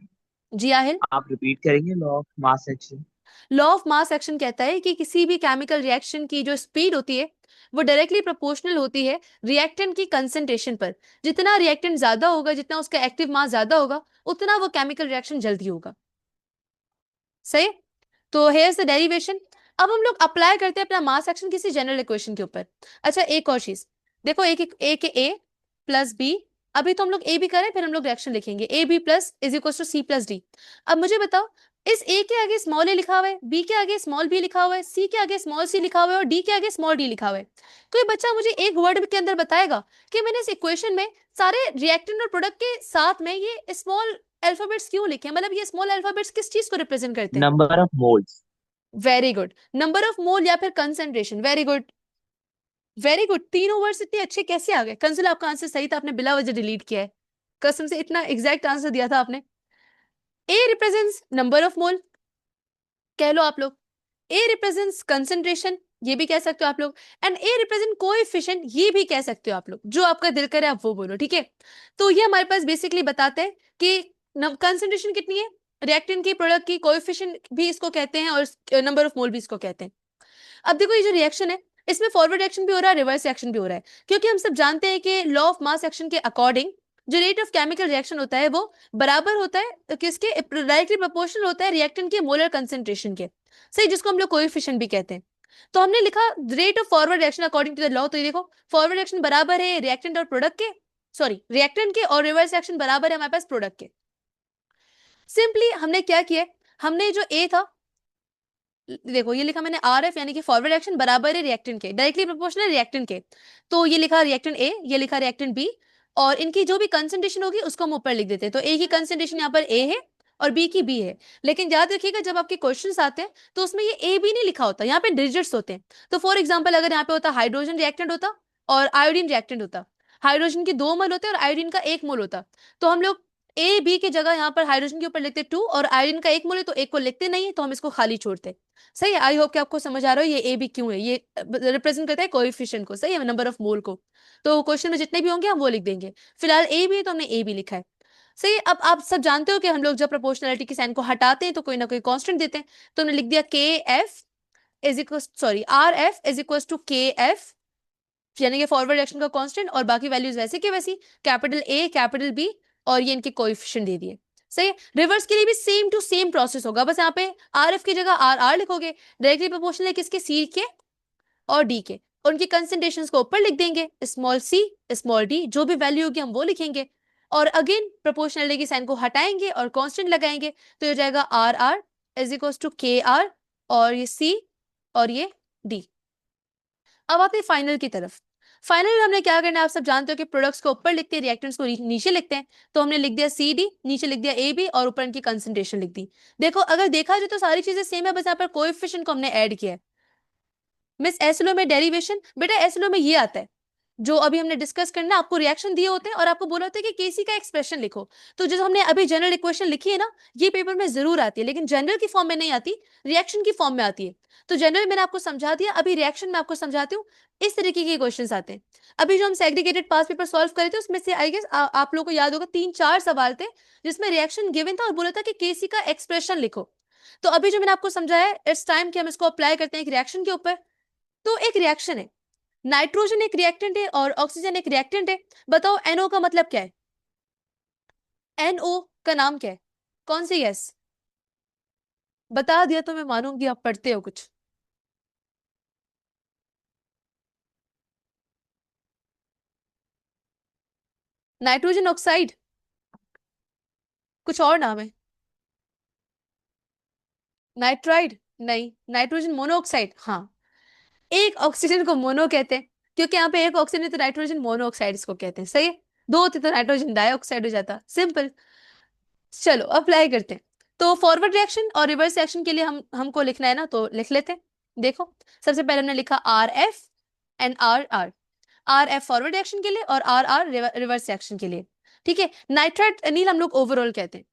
जी आहिल। आप रिपीट करेंगे law of mass action? Law of mass action कहता है कि किसी भी केमिकल रिएक्शन की जो स्पीड होती है वो डायरेक्टली प्रोपोर्शनल होती है रिएक्टेंट की कंसंट्रेशन पर। जितना रिएक्टेंट ज्यादा होगा, जितना उसका एक्टिव मास ज्यादा होगा, उतना वो केमिकल रिएक्शन जल्दी होगा। सही? तो हेयर द डेरिवेशन। अब हम लोग अप्लाई करते हैं अपना मास एक्शन किसी जनरल इक्वेशन के ऊपर। अच्छा, एक और चीज देखो, ए के ए प्लस बी, अभी तो हम लोग ए बी करें, फिर हम लोग रिएक्शन लिखेंगे A B plus is equal to C plus D. अब मुझे बताओ, इस ए के आगे स्मॉल ए लिखा हुआ है, बी के आगे स्मॉल बी लिखा हुआ है, सी के आगे स्मॉल सी लिखा हुआ है, और डी के आगे स्मॉल डी लिखा हुआ है। कोई बच्चा मुझे एक वर्ड के अंदर बताएगा कि मैंने इस इक्वेशन में सारे रिएक्टेंट और प्रोडक्ट के साथ में ये स्मॉल अल्फाबेट्स क्यों लिखे? मतलब ये स्मॉल अल्फाबेट्स किस चीज को रिप्रेजेंट करते हैं? Number of moles. Very good, number of mole या फिर concentration. Very good, very good. तीनों वर्ड्स इतने अच्छे कैसे आ गए? कंसुल, आपका आंसर सही था, आपने बिला वजह डिलीट किया है। कसम से इतना एग्जैक्ट आंसर दिया था आपने। A represents number of mole, कह लो आप लोग। ए रिप्रेजेंट्स कंसेंट्रेशन, ये भी कह सकते हो आप लोग। एंड ए रिप्रेजेंट कोएफिशिएंट, ये भी कह सकते हो आप लोग। जो आपका दिल करे आप वो बोलो, ठीक है? तो ये हमारे पास बेसिकली बताते हैं कि कंसेंट्रेशन कितनी है रिएक्टेंट की, प्रोडक्ट की, कोएफिशिएंट भी इसको कहते हैं, और नंबर ऑफ मोल भी इसको कहते हैं। अब देखो, ये जो रिएक्शन है इसमें फॉरवर्ड रिएक्शन भी हो रहा है, रिवर्स रिएक्शन भी हो रहा है, क्योंकि हम सब जानते हैं कि लॉ ऑफ मास एक्शन के अकॉर्डिंग जो रेट ऑफ केमिकल रिएक्शन होता है वो बराबर होता है किसके? डायरेक्टली प्रोपोर्शनल होता है रिएक्टेंट के मोलर कंसेंट्रेशन के। सही, जिसको हम लोग कोएफिशिएंट भी कहते हैं। तो हमने लिखा rate of forward reaction according to the law. तो ये देखो, फॉरवर्ड रिएक्शन बराबर है रिएक्टेंट और प्रोडक्ट के, सॉरी रिएक्टेंट के, और रिवर्स रिएक्शन बराबर है हमारे पास प्रोडक्ट के। सिंपली हमने क्या किया, हमने जो ए था, देखो ये लिखा मैंने आर एफ, यानी कि फॉरवर्ड रिएक्शन बराबर है रिएक्टेंट के, डायरेक्टली प्रोपोर्शनल रिएक्टेंट के। तो ये लिखा रिएक्टेंट ए, ये लिखा रिएक्टेंट बी, और इनकी जो भी कंसंट्रेशन होगी उसको हम ऊपर लिख देते हैं। तो ए की कंसंट्रेशन यहाँ पर ए है और बी की बी है। लेकिन याद रखिएगा, जब आपके क्वेश्चंस आते हैं तो उसमें ये ए बी नहीं लिखा होता, यहाँ पे डिजिट्स होते हैं। तो फॉर एग्जाम्पल, अगर यहाँ पे होता हाइड्रोजन रिएक्टेंट होता और आयोडीन रिएक्टेंट होता, हाइड्रोजन के 2 मोल होते और आयोडीन का 1 मोल होता, तो हम लोग ए बी की जगह यहाँ पर हाइड्रोजन के ऊपर लिखते 2, और आयोडीन का 1 मोल है तो 1 को लिखते नहीं है, तो हम इसको खाली छोड़ते। सही है? आई होप कि आपको समझ आ रहा हो ये ए बी क्यों है। ये रिप्रेजेंट करता है कोएफिशिएंट को, सही है, नंबर ऑफ मोल को। तो क्वेश्चन में जितने भी होंगे हम वो लिख देंगे। फिलहाल ए बी है तो हमने ए बी लिखा है। सही है। अब आप सब जानते हो कि हम लोग जब प्रोपोर्शनलिटी के साइन को हटाते हैं तो कोई ना कोई कांस्टेंट देते हैं। तो हमने लिख दिया K F is equal, sorry, R F is equal to K F, यानी कि फॉरवर्ड डायरेक्शन का कांस्टेंट, और बाकी वैल्यूज वैसे के वैसी, कैपिटल ए कैपिटल बी, और ये इनके कोएफिशिएंट दे दिए। सही है। रिवर्स के लिए भी सेम टू सेम प्रोसेस होगा, बस यहाँ पे आर एफ की जगह आर आर लिखोगे। डायरेक्टली प्रोपोर्शनल है किसके, सी के और डी के, और उनकी कंसेंट्रेशन को ऊपर लिख देंगे, स्मॉल सी स्मॉल डी, जो भी वैल्यू होगी हम वो लिखेंगे, और अगेन प्रोपोर्शनलिटी की साइन को हटाएंगे और कांस्टेंट लगाएंगे, तो हो जाएगा R R is equal to K R, और ये सी और ये डी। अब आते हैं फाइनल की तरफ। फाइनल में हमने क्या करना है, आप सब जानते हो कि प्रोडक्ट्स को ऊपर लिखते हैं, रिएक्टेंट्स को नीचे लिखते हैं। तो हमने लिख दिया सी डी, नीचे लिख दिया ए बी, और ऊपर इनकी कंसेंट्रेशन लिख दी। देखो अगर देखा जाए तो सारी चीजें सेम है, बस यहाँ पर कोएफिशिएंट को हमने ऐड किया है। मिस एसएलओ में डेरिवेशन, बेटा एसएलओ में ये आता है जो अभी हमने डिस्कस करना, आपको रिएक्शन दिए होते हैं और आपको बोला होता है कि केसी का एक्सप्रेशन लिखो। तो जो हमने अभी जनरल इक्वेशन लिखी है ना, ये पेपर में जरूर आती है, लेकिन जनरल की फॉर्म में नहीं आती, रिएक्शन की फॉर्म में आती है। तो जनरल मैंने आपको समझा दिया, अभी रिएक्शन में आपको समझाती हूँ। इस तरीके के क्वेश्चन आते हैं। अभी जो हम सेग्रीगेटेड पास पेपर सॉल्व करे थे उसमें से आई गेस आप लोगों को याद होगा 3-4 सवाल थे जिसमें रिएक्शन गिवन था और बोला था कि केसी का एक्सप्रेशन लिखो। तो अभी जो मैंने आपको समझाया, इट्स टाइम कि हम इसको अप्लाई करते हैं एक रिएक्शन के ऊपर। तो एक रिएक्शन है, नाइट्रोजन एक रिएक्टेंट है और ऑक्सीजन एक रिएक्टेंट है। बताओ एनओ का मतलब क्या है, एनओ का नाम क्या है, कौन सी गैस? बता दिया तो मैं मानूंगी आप पढ़ते हो कुछ। नाइट्रोजन ऑक्साइड, कुछ और नाम है? नाइट्राइड? नहीं, नाइट्रोजन मोनोऑक्साइड। हाँ, एक ऑक्सीजन को मोनो कहते हैं क्योंकि यहाँ पे एक ऑक्सीजन है, तो नाइट्रोजन मोनोऑक्साइड इसको कहते हैं। सही है। दो होते तो नाइट्रोजन डाइऑक्साइड हो जाता, सिंपल। चलो अप्लाई करते हैं। तो फॉरवर्ड रिएक्शन और रिवर्स रिएक्शन के लिए हमको लिखना है ना, तो लिख लेते हैं। देखो सबसे पहले हमने लिखा R F and R R. R F forward reaction के लिए और आर आर रिवर्स रिएक्शन के लिए। ठीक है। नाइट्राइट अनिल हम लोग ओवरऑल कहते हैं।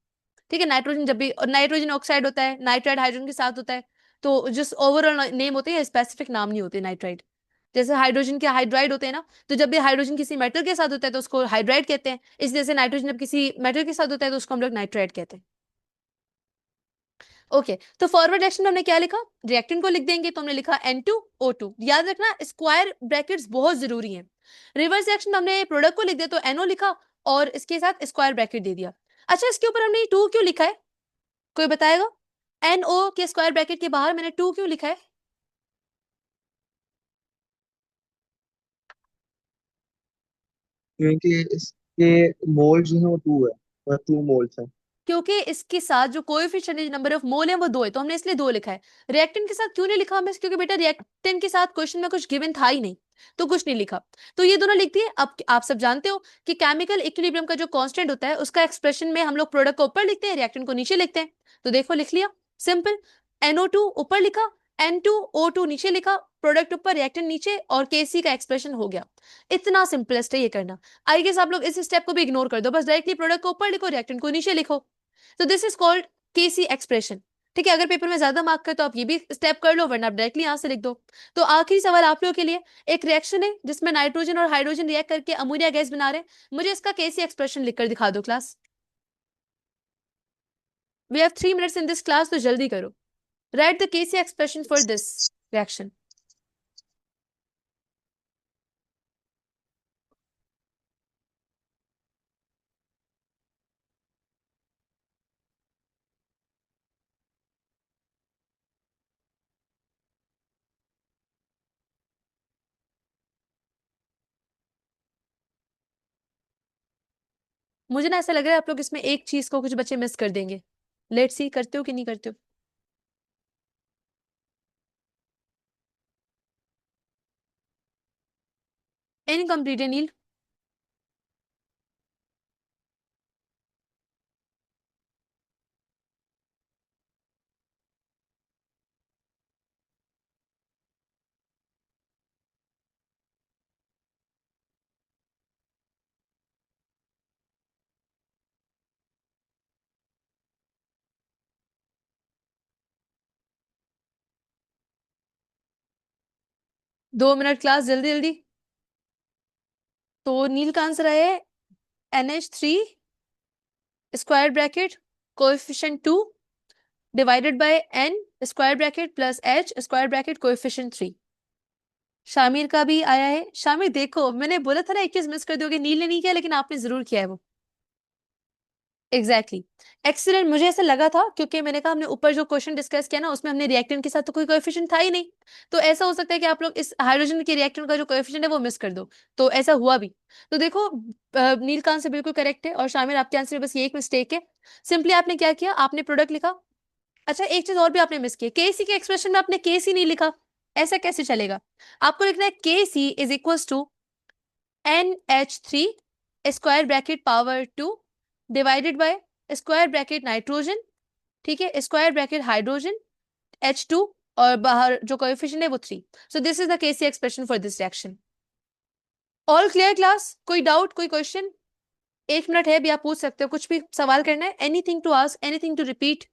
ठीक है। नाइट्रोजन जब भी नाइट्रोजन ऑक्साइड होता है, नाइट्राइड हाइड्रोजन के साथ होता है, तो जिस ओवरऑल नेम होते हैं, स्पेसिफिक नाम नहीं होते नाइट्राइड। जैसे हाइड्रोजन के हाइड्राइड होते हैं ना, तो जब भी हाइड्रोजन किसी मेटल के साथ होता है तो उसको हाइड्राइड कहते हैं। इस जैसे नाइट्रोजन जब किसी मेटल के साथ होता है तो उसको हम लोग नाइट्राइड कहते हैं। ओके। तो फॉरवर्ड रिएक्शन में हमने क्या लिखा, रिएक्टेंट को लिख देंगे, तो हमने लिखा N2O2। याद रखना स्क्वायर ब्रैकेट्स बहुत जरूरी हैं। रिवर्स रिएक्शन में हमने प्रोडक्ट को लिख दिया तो NO लिखा और इसके साथ स्क्वायर ब्रैकेट दे दिया। अच्छा, इसके ऊपर हमने टू क्यों लिखा है, कोई बताएगा? NO के स्क्वायर ब्रैकेट के बाहर मैंने टू क्यों लिखा है? क्योंकि इसके मोल जो है वो 2 है, और 2 मोल्स है। क्योंकि इसके साथ जो कोएफिशिएंट नंबर ऑफ मोल है वो 2 है, तो हमने इसलिए 2 लिखा है। रिएक्टेंट के साथ क्यों नहीं लिखा हमने, क्योंकि बेटा रिएक्टेंट के साथ क्वेश्चन में कुछ गिवन था ही नहीं, तो कुछ नहीं लिखा। तो ये दोनों लिख दिए। अब आप सब जानते हो कि केमिकल इक्विलिब्रियम का जो कांस्टेंट होता है उसका एक्सप्रेशन में हम लोग प्रोडक्ट को ऊपर लिखते हैं, रिएक्टेंट को नीचे लिखते हैं। तो देखो लिख लिया, सिंपल। NO2 ऊपर लिखा, N2O2 नीचे लिखा, प्रोडक्ट ऊपर रिएक्टेंट नीचे, और KC का एक्सप्रेशन हो गया। इतना सिंपलेस्ट है ये करना। आई गेस आप लोग इस स्टेप को भी इग्नोर कर दो, बस डायरेक्टली प्रोडक्ट को ऊपर लिखो, रिएक्टेंट को नीचे लिखो। तो this is called KC expression. ठीक है। अगर पेपर में ज्यादा मार्क कर तो आप ये भी स्टेप कर लो, वरना आप डायरेक्टली यहां से लिख दो। तो आखिरी सवाल आप लोगों के लिए, एक रिएक्शन है जिसमें नाइट्रोजन और हाइड्रोजन रिएक्ट करके अमोनिया गैस बना रहे हैं। मुझे इसका केसी एक्सप्रेशन लिखकर दिखा दो class. We have 3 minutes in this class, तो जल्दी करो। Write the KC expression for this reaction. मुझे ना ऐसा लग रहा है आप लोग इसमें एक चीज को कुछ बच्चे मिस कर देंगे। लेट्स सी करते हो कि नहीं करते हो। इनकम्प्लीट है नील। 2 मिनट क्लास, जल्दी जल्दी। तो नील का आंसर है NH3 square bracket coefficient 2 divided bye n square bracket plus h square bracket coefficient 3। Shamir का भी आया है। शामिर देखो, मैंने बोला था ना एक चीज मिस कर दोगे, नील ने नहीं किया लेकिन आपने जरूर किया है वो। Exactly excellent. मुझे ऐसा लगा था क्योंकि मैंने कहा हमने ऊपर जो क्वेश्चन डिस्कस किया ना उसमें हमने रिएक्टेंट के साथ तो कोई कोएफिशिएंट था ही नहीं, तो ऐसा हो सकता है कि आप लोग इस हाइड्रोजन के रिएक्टेंट का जो कोएफिशिएंट है वो मिस कर दो, तो ऐसा हुआ भी। तो देखो नील का आंसर बिल्कुल करेक्ट है और शामिर आपके आंसर में बस ये एक मिस्टेक है। सिंपली आपने क्या किया, आपने प्रोडक्ट लिखा। अच्छा एक चीज और भी आपने मिस की, के सी के एक्सप्रेशन में आपने के सी नहीं लिखा, ऐसा कैसे चलेगा? आपको लिखना है K C is equal to NH3 square bracket power 2 divided by square bracket nitrogen, ठीक है, स्क्वायर ब्रैकेट हाइड्रोजन H2 और बाहर जो कोएफिशिएंट है वो 3। So this is the KC expression for this reaction. All clear class? कोई doubt, कोई question? 1 minute है, भी आप पूछ सकते हो, कुछ भी सवाल करना है, anything to ask, anything to repeat.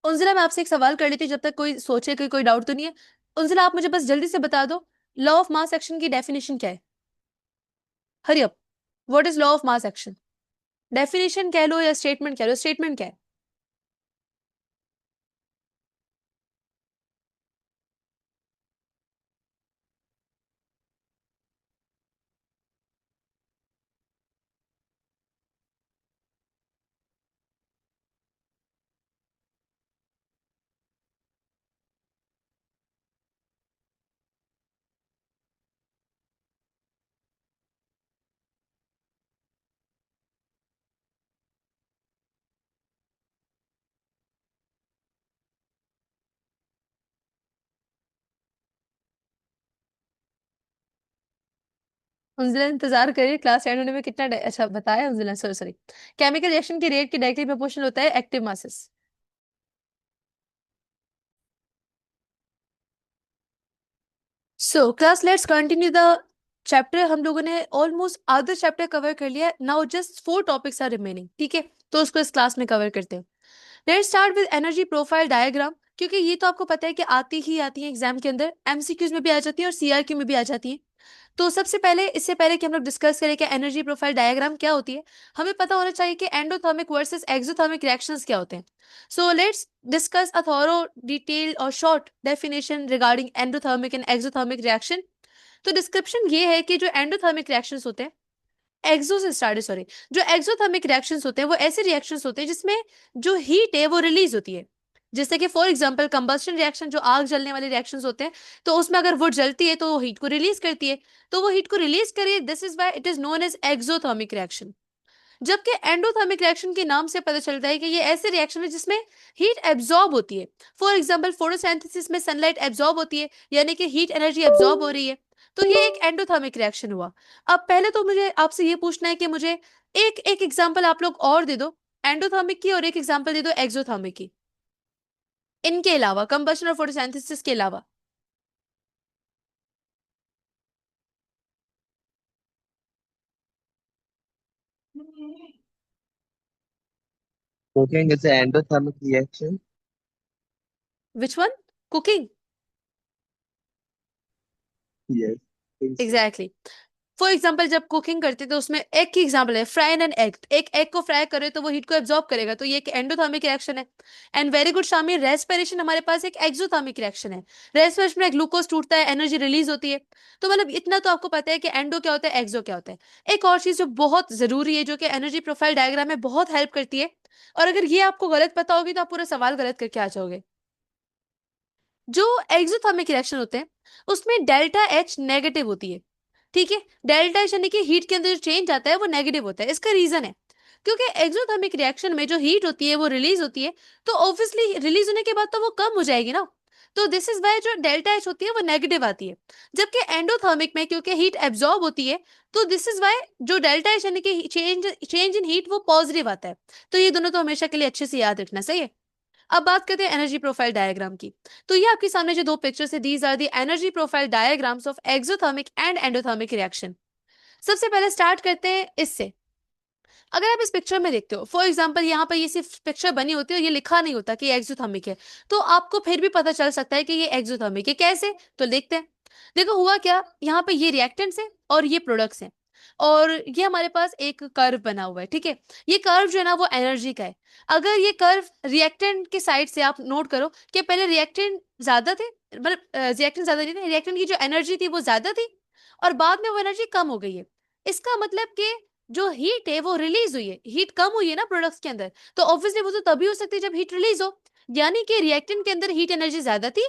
Unzila मैं आपसे एक सवाल कर लेती हूँ जब तक कोई सोचे कि कोई डाउट तो नहीं है। उंजिला आप मुझे बस जल्दी से बता दो, लॉ ऑफ मास एक्शन की डेफिनेशन क्या है? Hurry up, what is law of mass action? Definition कह लो या स्टेटमेंट कह लो, स्टेटमेंट क्या है? उंजिला इंतजार करिए, क्लास एंड होने में कितना अच्छा बताया Unzila, sorry sorry. Chemical reaction की रेट की डायरेक्टली प्रोपोर्शनल होता है active masses. So class let's continue the chapter. हम लोगों ने ऑलमोस्ट आधा चैप्टर कवर कर लिया, now just 4 topics are remaining, ठीक है, तो उसको इस क्लास में कवर करते हैं। Let's start with energy profile diagram, क्योंकि ये तो आपको पता है कि आती ही आती है एग्जाम के अंदर, एमसीक्यूज में भी आ जाती है और सीआरक्यू में भी आ जाती है। तो सबसे पहले, इससे पहले कि हम लोग डिस्कस करें कि एनर्जी प्रोफाइल डायग्राम क्या होती है, हमें पता होना चाहिए कि एंडोथर्मिक वर्सेस एक्सोथर्मिक रिएक्शंस क्या होते हैं। So let's discuss a thorough detail और short definition regarding endothermic and exothermic reaction. तो डिस्क्रिप्शन ये है कि जो एंडोथर्मिक रिएक्शंस होते हैं, एक्सो से स्टार्ट है सॉरी, जो एक्सोथर्मिक रिएक्शंस होते हैं वो ऐसे रिएक्शंस होते हैं जिसमें जो हीट है वो रिलीज होती है। जैसे कि फॉर एग्जांपल कंबस्शन रिएक्शन, जो आग जलने वाले रिएक्शंस होते हैं, तो उसमें अगर वो जलती है तो वो हीट को रिलीज करती है, तो वो हीट को रिलीज करे, this is why it is known as exothermic reaction. जबकि एंडोथर्मिक रिएक्शन के नाम से पता चलता है कि ये ऐसे रिएक्शन है जिसमें हीट एब्जॉर्ब होती है। फॉर एग्जांपल फोटोसिंथेसिस में सनलाइट एब्जॉर्ब होती है, यानी कि हीट एनर्जी एब्जॉर्ब हो रही है, तो ये एक एंडोथर्मिक रिएक्शन हुआ। अब पहले तो मुझे आपसे ये पूछना है कि मुझे एक एक एग्जांपल आप लोग और दे दो एंडोथर्मिक की, और एक एग्जांपल दे दो एक्सोथर्मिक की, इनके अलावा, कंबशन और फोटोसिंथेसिस के अलावा। Cooking is an endothermic reaction. Which one? Cooking? Yes. Please. Exactly. For example जब कुकिंग करते हैं तो उसमें एग की एग्जाम्पल है, फ्राई एन एग, एक एग को फ्राई करे तो वो हीट को एब्जॉर्ब करेगा, तो ये एक एंडोथर्मिक रिएक्शन है। And very good Shamir, respiration हमारे पास एक एक्सोथर्मिक रिएक्शन है। रेस्पिरेशन में ग्लूकोज टूटता है, एनर्जी रिलीज होती है। तो मतलब इतना तो आपको पता है कि एंडो क्या होता है, एक्सो क्या होता है। एक और चीज जो बहुत जरूरी है, जो कि एनर्जी प्रोफाइल डायग्राम में बहुत हेल्प करती है, और अगर ये आपको गलत पता होगी तो आप पूरा सवाल गलत करके आ जाओगे। जो एक्सोथर्मिक रिएक्शन होते हैं उसमें डेल्टा एच नेगेटिव होती है, ठीक है, डेल्टा एच यानी कि हीट के अंदर जो चेंज आता है वो नेगेटिव होता है। इसका रीजन है क्योंकि एक्सोथर्मिक रिएक्शन में जो हीट होती है वो रिलीज होती है, तो ऑब्वियसली रिलीज होने के बाद तो वो कम हो जाएगी ना, तो दिस इज वाई जो डेल्टा एच होती है वो नेगेटिव आती है। जबकि एंडोथर्मिक में क्योंकि हीट एब्जॉर्ब होती है, तो दिस इज वाई जो डेल्टा एच यानी कि चेंज चेंज इन हीट वो पॉजिटिव आता है। तो ये दोनों तो हमेशा के लिए अच्छे से याद रखना, सही है। अब बात करते हैं एनर्जी प्रोफाइल डायग्राम की। तो ये आपके सामने जो 2 पिक्चर्स है, these are the energy profile diagrams of exothermic and endothermic reaction. सबसे पहले स्टार्ट करते हैं इससे। अगर आप इस पिक्चर में देखते हो, फॉर एग्जाम्पल यहाँ पर ये सिर्फ पिक्चर बनी होती है और ये लिखा नहीं होता कि एक्सोथर्मिक है, तो आपको फिर भी पता चल सकता है कि ये एक्सोथर्मिक है। कैसे? तो देखते हैं। देखो हुआ क्या, यहाँ पे ये रिएक्टेंट्स है और ये प्रोडक्ट्स हैं, और ये हमारे पास एक कर्व बना हुआ है। ठीक है, ये कर्व जो है ना वो एनर्जी का है। अगर ये कर्व रिएक्टेंट के साइड से आप नोट करो कि पहले रिएक्टेंट ज्यादा थे, मतलब रिएक्टेंट ज्यादा नहीं थे, रिएक्टेंट की जो एनर्जी थी वो ज्यादा थी, और बाद में वो एनर्जी कम हो गई है। इसका मतलब कि जो हीट है वो रिलीज हुई है, हीट कम हुई है ना प्रोडक्ट्स के अंदर, तो ऑब्वियसली वो तो तभी हो सकती है जब हीट रिलीज हो। यानी कि रिएक्टेंट के अंदर हीट एनर्जी ज्यादा थी,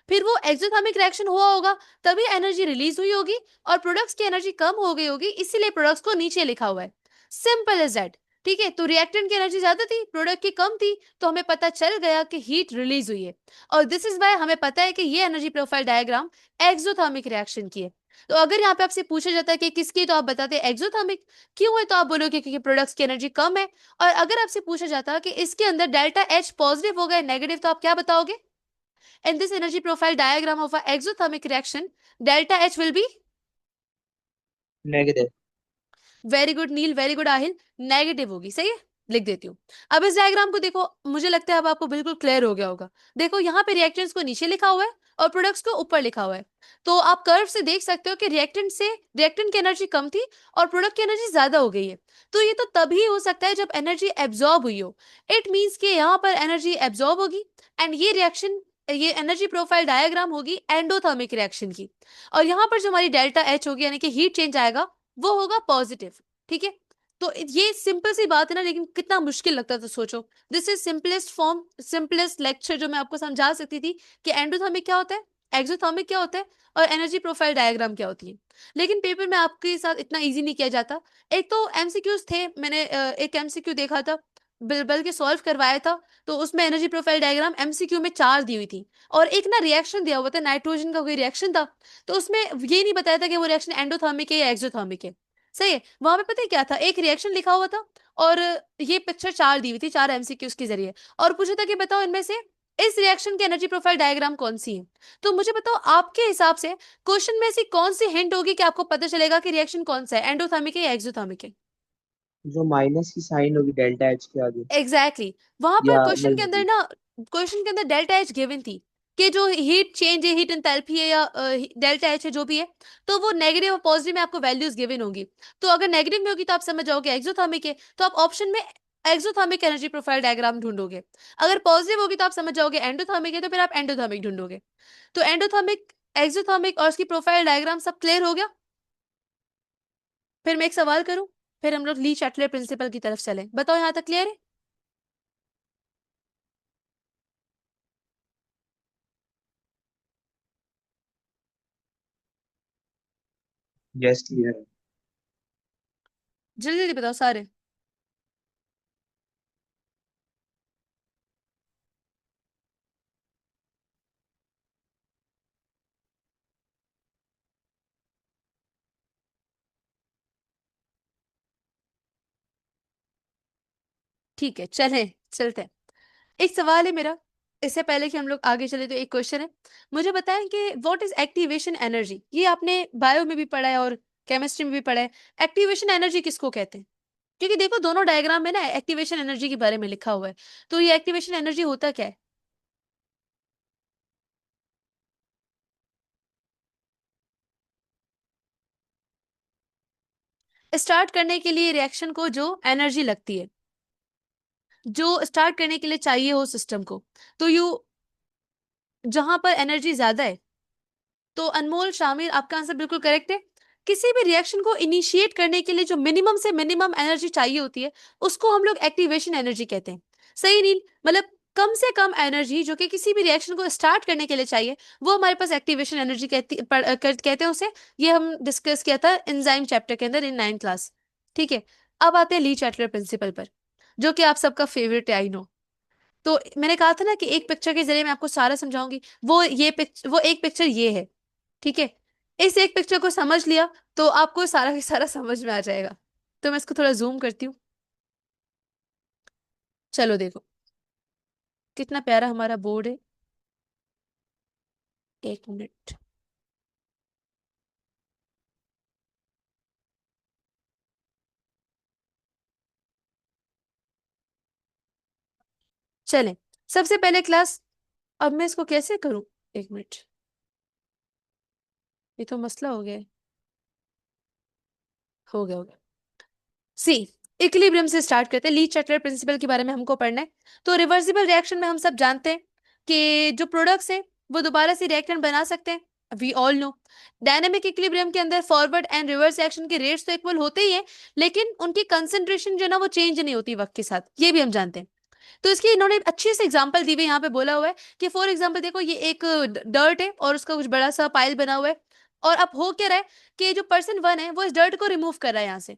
फिर वो एक्सोथर्मिक रिएक्शन हुआ होगा, तभी एनर्जी रिलीज हुई होगी, और प्रोडक्ट्स की एनर्जी कम हो गई होगी, इसीलिए प्रोडक्ट्स को नीचे लिखा हुआ है। Simple as that. ठीक है, तो रिएक्टेंट की एनर्जी ज्यादा थी, प्रोडक्ट की कम थी, तो हमें पता चल गया कि हीट रिलीज हुई है। और दिस इज वाई हमें पता है कि ये energy profile diagram exothermic reaction की है। तो अगर यहाँ पे आपसे पूछा जाता है कि किसकी, तो आप बताते हैं एक्सोथर्मिक। क्यों है? तो आप बोलोगे क्योंकि प्रोडक्ट्स की एनर्जी कम है। और अगर आपसे पूछा जाता है कि इसके अंदर डेल्टा एच पॉजिटिव होगा या नेगेटिव, तो आप क्या बताओगे? In this energy profile diagram of a exothermic reaction, delta H will be Negative. Very good Neel, very good Aahil, negative होगी। सही है, लिख देती हूँ। अब इस डायग्राम को देखो, मुझे लगता है अब आपको बिल्कुल क्लियर हो गया होगा। देखो यहाँ पे रिएक्टेंट्स को नीचे लिखा हुआ है और प्रोडक्ट्स को ऊपर लिखा हुआ है। तो आप कर्व से देख सकते हो कि रिएक्टेंट की एनर्जी कम थी और प्रोडक्ट की एनर्जी ज्यादा हो गई है। तो ये तो तभी हो सकता है जब एनर्जी एब्जॉर्ब हुई हो। इट मीन्स कि यहाँ पर एनर्जी एब्जॉर्ब होगी, एंड ये एनर्जी प्रोफाइल डायग्राम होगी एंडोथर्मिक रिएक्शन की। और यहाँ पर जो हमारी डेल्टा एच होगी, यानी कि हीट चेंज आएगा, वो होगा पॉजिटिव। ठीक है, तो ये सिंपल सी बात है ना, लेकिन कितना मुश्किल लगता था, सोचो। This is simplest form, simplest lecture जो मैं आपको समझा सकती थी कि एंडोथर्मिक क्या होता है, एक्सोथर्मिक क्या होता है, और एनर्जी प्रोफाइल डायग्राम क्या होती है। लेकिन पेपर में आपके साथ इतना इजी नहीं किया जाता। एक तो एमसीक्यूज थे, मैंने एक एमसीक्यू देखा था, बल्कि सॉल्व करवाया था, तो उसमें एनर्जी प्रोफाइल डायग्राम एमसीक्यू में 4 दी हुई थी, और एक ना रिएक्शन दिया हुआ था, नाइट्रोजन का कोई रिएक्शन था, तो उसमें ये नहीं बताया था कि वो रिएक्शन एंडोथर्मिक है या एक्सोथर्मिक है। सही है, वहां पे पता है क्या था, एक रिएक्शन लिखा हुआ था, और ये पिक्चर 4 दी हुई थी, 4 एमसीक्यूज के जरिए, और पूछा था कि बताओ इनमें से इस रिएक्शन की एनर्जी प्रोफाइल डायग्राम कौन सी है। तो मुझे बताओ आपके हिसाब से क्वेश्चन में ऐसी कौन सी हिंट होगी कि आपको पता चलेगा कि रिएक्शन कौन सा है, एंडोथर्मिक है या एक्सोथर्मिक है। जो माइनस की साइन होगी डेल्टा एच के आगे, एग्जैक्टली exactly. वहां पर या क्वेश्चन के अंदर नेगेटिव। ना, क्वेश्चन के अंदर डेल्टा एच गिवन थी, कि जो हीट चेंज है, हीट एंथैल्पी है, या डेल्टा एच है जो भी है, तो वो नेगेटिव और पॉजिटिव में आपको वैल्यूज गिवन होंगी। तो अगर नेगेटिव में होगी तो आप समझ जाओगे एक्सोथर्मिक है, तो आप ऑप्शन में एक्सोथर्मिक एनर्जी प्रोफाइल डायग्राम ढूंढोगे। अगर पॉजिटिव होगी तो आप समझ जाओगे एंडोथर्मिक है, तो फिर आप एंडोथर्मिक ढूंढोगे। तो एंडोथर्मिक, एक्सोथर्मिक और उसकी प्रोफाइल डायग्राम सब क्लियर हो गया। फिर मैं एक सवाल करूं, फिर हम लोग ली चैटलर प्रिंसिपल की तरफ चलें। बताओ यहाँ तक क्लियर है? यस क्लियर है। जल्दी जल्दी बताओ सारे। ठीक है, चलें, चलते हैं। एक सवाल है मेरा, इससे पहले कि हम लोग आगे चले, तो एक क्वेश्चन है। मुझे बताएं कि व्हाट इज एक्टिवेशन एनर्जी। ये आपने बायो में भी पढ़ा है और केमिस्ट्री में भी पढ़ा है। एक्टिवेशन एनर्जी किसको कहते हैं? क्योंकि देखो दोनों डायग्राम में ना एक्टिवेशन एनर्जी के बारे में लिखा हुआ है, तो ये एक्टिवेशन एनर्जी होता क्या है? स्टार्ट करने के लिए रिएक्शन को जो एनर्जी लगती है, जो स्टार्ट करने के लिए चाहिए हो सिस्टम को, तो यू जहां पर एनर्जी ज्यादा है, तो अनमोल शामिर आपका आंसर बिल्कुल करेक्ट है। किसी भी रिएक्शन को इनिशिएट करने के लिए जो मिनिमम से मिनिमम एनर्जी चाहिए होती है, उसको हम लोग एक्टिवेशन एनर्जी कहते हैं। सही नील, मतलब कम से कम एनर्जी जो कि किसी भी रिएक्शन को स्टार्ट करने के लिए चाहिए, वो हमारे पास एक्टिवेशन एनर्जी कहते हैं उसे। ये हम डिस्कस किया था एंजाइम चैप्टर के अंदर इन 9th क्लास। ठीक है, अब आते हैं ली चैटलर प्रिंसिपल पर, जो कि आप सबका फेवरेट है, आई नो। तो मैंने कहा था ना कि एक पिक्चर के जरिए मैं आपको सारा समझाऊंगी, वो एक पिक्चर ये है। ठीक है, इस एक पिक्चर को समझ लिया तो आपको सारा का सारा समझ में आ जाएगा। तो मैं इसको थोड़ा जूम करती हूँ। चलो देखो कितना प्यारा हमारा बोर्ड है। एक मिनट। चलें, सबसे पहले क्लास, अब मैं इसको कैसे करूं, एक मिनट, ये तो मसला हो गया है। हो गया। सी, इक्विलिब्रियम से स्टार्ट करते हैं। ली चैटलर प्रिंसिपल के बारे में हमको पढ़ना है। तो रिवर्सिबल रिएक्शन में हम सब जानते हैं कि जो प्रोडक्ट्स हैं वो दोबारा से रिएक्टेंट बना सकते हैं, we all know. Dynamic equilibrium के अंदर फॉरवर्ड एंड रिवर्स रिएक्शन के रेट्स तो इक्वल होते ही हैं, लेकिन उनकी कंसंट्रेशन जो है ना वो चेंज नहीं होती वक्त के साथ, ये भी हम जानते हैं। तो इसकी इन्होंने अच्छी से एग्जांपल दी हुई यहाँ पे बोला हुआ है कि फॉर एग्जांपल देखो ये एक डर्ट है और उसका कुछ बड़ा सा पाइल बना हुआ है, और अब हो क्या रहा है कि जो पर्सन 1 है वो इस डर्ट को रिमूव कर रहा है यहाँ से,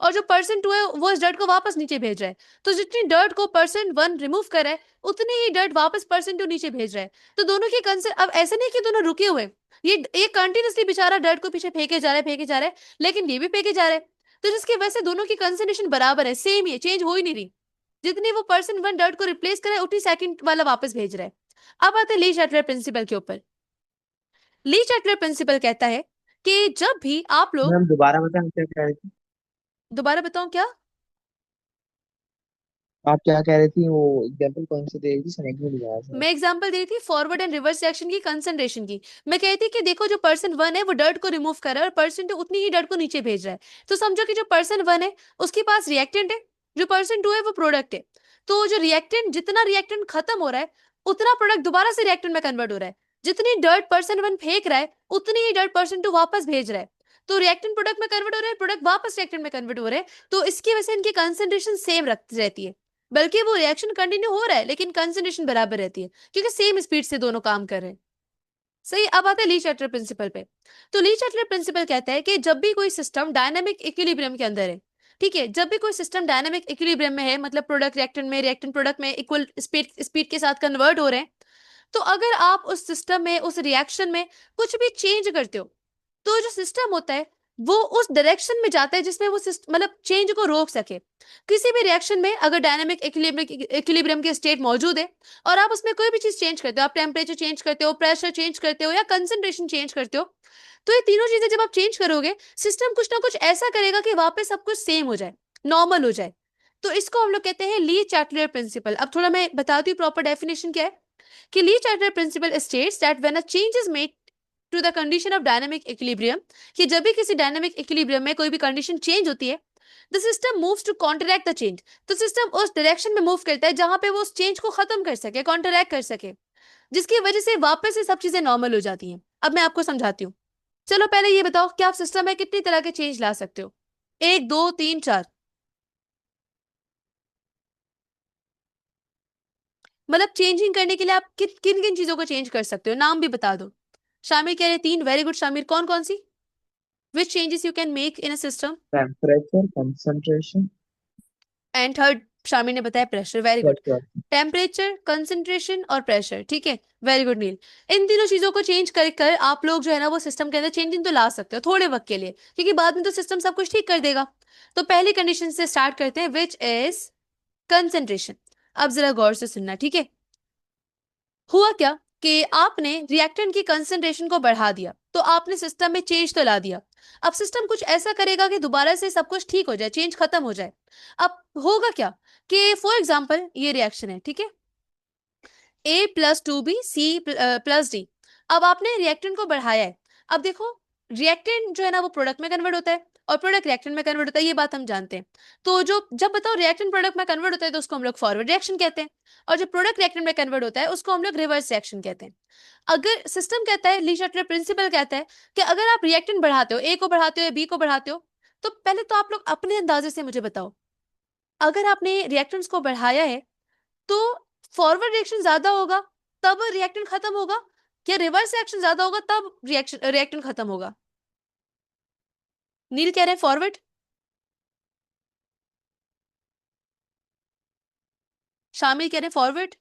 और जो पर्सन 2 है वो इस डर्ट को वापस नीचे भेज रहा है। तो जितनी डर्ट को पर्सन 1 रिमूव कर रहा है उतनी ही डर्ट वापस पर्सन 2 नीचे भेज रहा है। तो दोनों की कंसर्न अब ऐसे नहीं कि दोनों रुके हुए हैं, ये कंटिन्यूसली बेचारा डर्ट को पीछे फेंके जा रहा है, लेकिन ये भी फेंके जा रहा है। तो जिसकी वजह से दोनों की कंसंट्रेशन बराबर है, सेम ही है, चेंज हो ही नहीं रही। जितनी वो पर्सन 1 डर्ट को रिप्लेस कर रहा है उतनी सेकंड वाला वापस भेज रहा है। अब आते हैं ली चैटलर प्रिंसिपल के ऊपर। ली चैटलर प्रिंसिपल कहता है कि जब भी आप लोग, मैम दोबारा बताएं क्या कह रही थी? दोबारा बताऊं क्या? आप क्या कह रही थी? वो एग्जांपल कौन से दे रही थी, समझ में नहीं आया सर। मैं एग्जांपल दे रही थी फॉरवर्ड एंड रिवर्स रिएक्शन की कंसंट्रेशन की। मैं कह रही थी कि देखो जो पर्सन 1 है वो डर्ट को रिमूव कर रहा है और पर्सन 2 उतनी ही डर्ट को नीचे भेज रहा है। तो समझो कि जो पर्सन 1 है उसके पास रिएक्टेंट है, जो पर्सन 2 है वो प्रोडक्ट है। तो जो रिएक्टेंट, जितना रिएक्टेंट खत्म हो रहा है उतना प्रोडक्ट दोबारा से रिएक्टेंट में कन्वर्ट हो रहा है। जितनी डर्ट पर्सन 1 फेंक रहा है उतनी ही डर्ट पर्सन 2 वापस भेज रहा है। तो रिएक्टेंट प्रोडक्ट में कन्वर्ट हो रहा है, प्रोडक्ट वापस रिएक्टेंट में कन्वर्ट हो रहे हैं। तो इसकी वजह से इनकी कंसंट्रेशन सेम रहती है, बल्कि वो रिएक्शन कंटिन्यू हो रहा है लेकिन कंसंट्रेशन बराबर रहती है, क्योंकि सेम स्पीड से दोनों काम कर रहे हैं। सही, अब आते हैं ली चैटलर प्रिंसिपल पे। तो ली चैटलर प्रिंसिपल कहता है कि जब भी कोई सिस्टम डायनामिक इक्विलिब्रियम के अंदर है, ठीक है, जब भी कोई सिस्टम डायनामिक इक्विलिब्रियम में है, मतलब प्रोडक्ट रिएक्टेंट में, रिएक्टेंट प्रोडक्ट में इक्वल स्पीड के साथ कन्वर्ट हो रहे हैं, तो अगर आप उस सिस्टम में, उस रिएक्शन में कुछ भी चेंज करते हो, तो जो सिस्टम होता है वो उस डायरेक्शन में जाता है जिसमें वो मतलब चेंज को रोक सके। किसी भी रिएक्शन में अगर डायनामिक इक्विलिब्रियम की स्टेट मौजूद है और आप उसमें कोई भी चीज चेंज करते हो, आप टेम्परेचर चेंज करते हो, प्रेशर चेंज करते हो या कंसंट्रेशन चेंज करते हो, तो ये तीनों चीजें जब आप चेंज करोगे सिस्टम कुछ ना कुछ ऐसा करेगा कि वापस सब कुछ सेम हो जाए, नॉर्मल हो जाए। तो इसको हम लोग कहते हैं ली चैटलर प्रिंसिपल। अब थोड़ा मैं बताती हूँ प्रॉपर डेफिनेशन क्या है। कि Le Chatelier principle states that when a change is made to the condition of dynamic equilibrium, कि जब भी किसी डायनामिक इक्विलिब्रियम में कोई भी कंडीशन चेंज होती है, the system moves to counteract the change. तो सिस्टम उस डायरेक्शन में मूव करता है जहां पे वो उस चेंज को खत्म कर सके, कॉन्टरैक्ट कर सके, जिसकी वजह से वापस से सब चीजें नॉर्मल हो जाती हैं। अब मैं आपको समझाती हूँ। चलो पहले ये बताओ कि आप सिस्टम में कितनी तरह के चेंज ला सकते हो? 1 2 3 4, मतलब चेंजिंग करने के लिए आप किन किन चीजों को चेंज कर सकते हो, नाम भी बता दो। शामिर कह रहे 3, वेरी गुड शामिर। कौन कौन सी? Which changes you can make in a system? Temperature, concentration, and third Shamir ने बताया pressure, very good. Pressure. Temperature, concentration और प्रेशर, ठीक है, वेरी गुड नील। इन तीनों चीजों को चेंज कर कर आप लोग जो है ना वो सिस्टम के अंदर चेंजिंग तो ला सकते हो थोड़े वक्त के लिए, क्योंकि बाद में तो सिस्टम सब कुछ ठीक कर देगा। तो पहली कंडीशन से स्टार्ट करते हैं, विच इज कंसंट्रेशन। अब जरा गौर से सुनना, ठीक है। हुआ क्या कि आपने रिएक्टेंट की कंसंट्रेशन को बढ़ा दिया, तो आपने सिस्टम में चेंज तो ला दिया। अब सिस्टम कुछ ऐसा करेगा कि दोबारा से सब कुछ ठीक हो जाए, चेंज खत्म हो जाए। अब होगा क्या कि फॉर एग्जाम्पल ये रिएक्शन है, ठीक है, A+2B C+D। अब आपने रिएक्टेंट को बढ़ाया है। अब देखो, रिएक्टेंट जो है ना वो प्रोडक्ट में कन्वर्ट होता है और प्रोडक्ट रिएक्टेंट में कन्वर्ट होता है, ये बात हम जानते हैं। तो जो जब बताओ रिएक्टेंट प्रोडक्ट में कन्वर्ट होता है तो उसको हम लोग फॉरवर्ड रिएक्शन कहते हैं, और जब प्रोडक्ट रिएक्टेंट में कन्वर्ट होता है उसको हम लोग रिवर्स रिएक्शन कहते हैं। अगर सिस्टम कहता है, ली शटलर प्रिंसिपल कहता है कि अगर आप रिएक्टेंट बढ़ाते हो, ए को बढ़ाते हो या बी को बढ़ाते हो, तो पहले तो आप लोग अपने अंदाजे से मुझे बताओ, अगर आपने रिएक्टेंट्स को बढ़ाया है तो फॉरवर्ड रिएक्शन ज्यादा होगा तब रिएक्टेंट खत्म होगा, या रिवर्स रिएक्शन ज्यादा होगा तब रिएक्टेंट खत्म होगा? नील कह रहे हैं फॉरवर्ड, शामिल कह रहे हैं forward,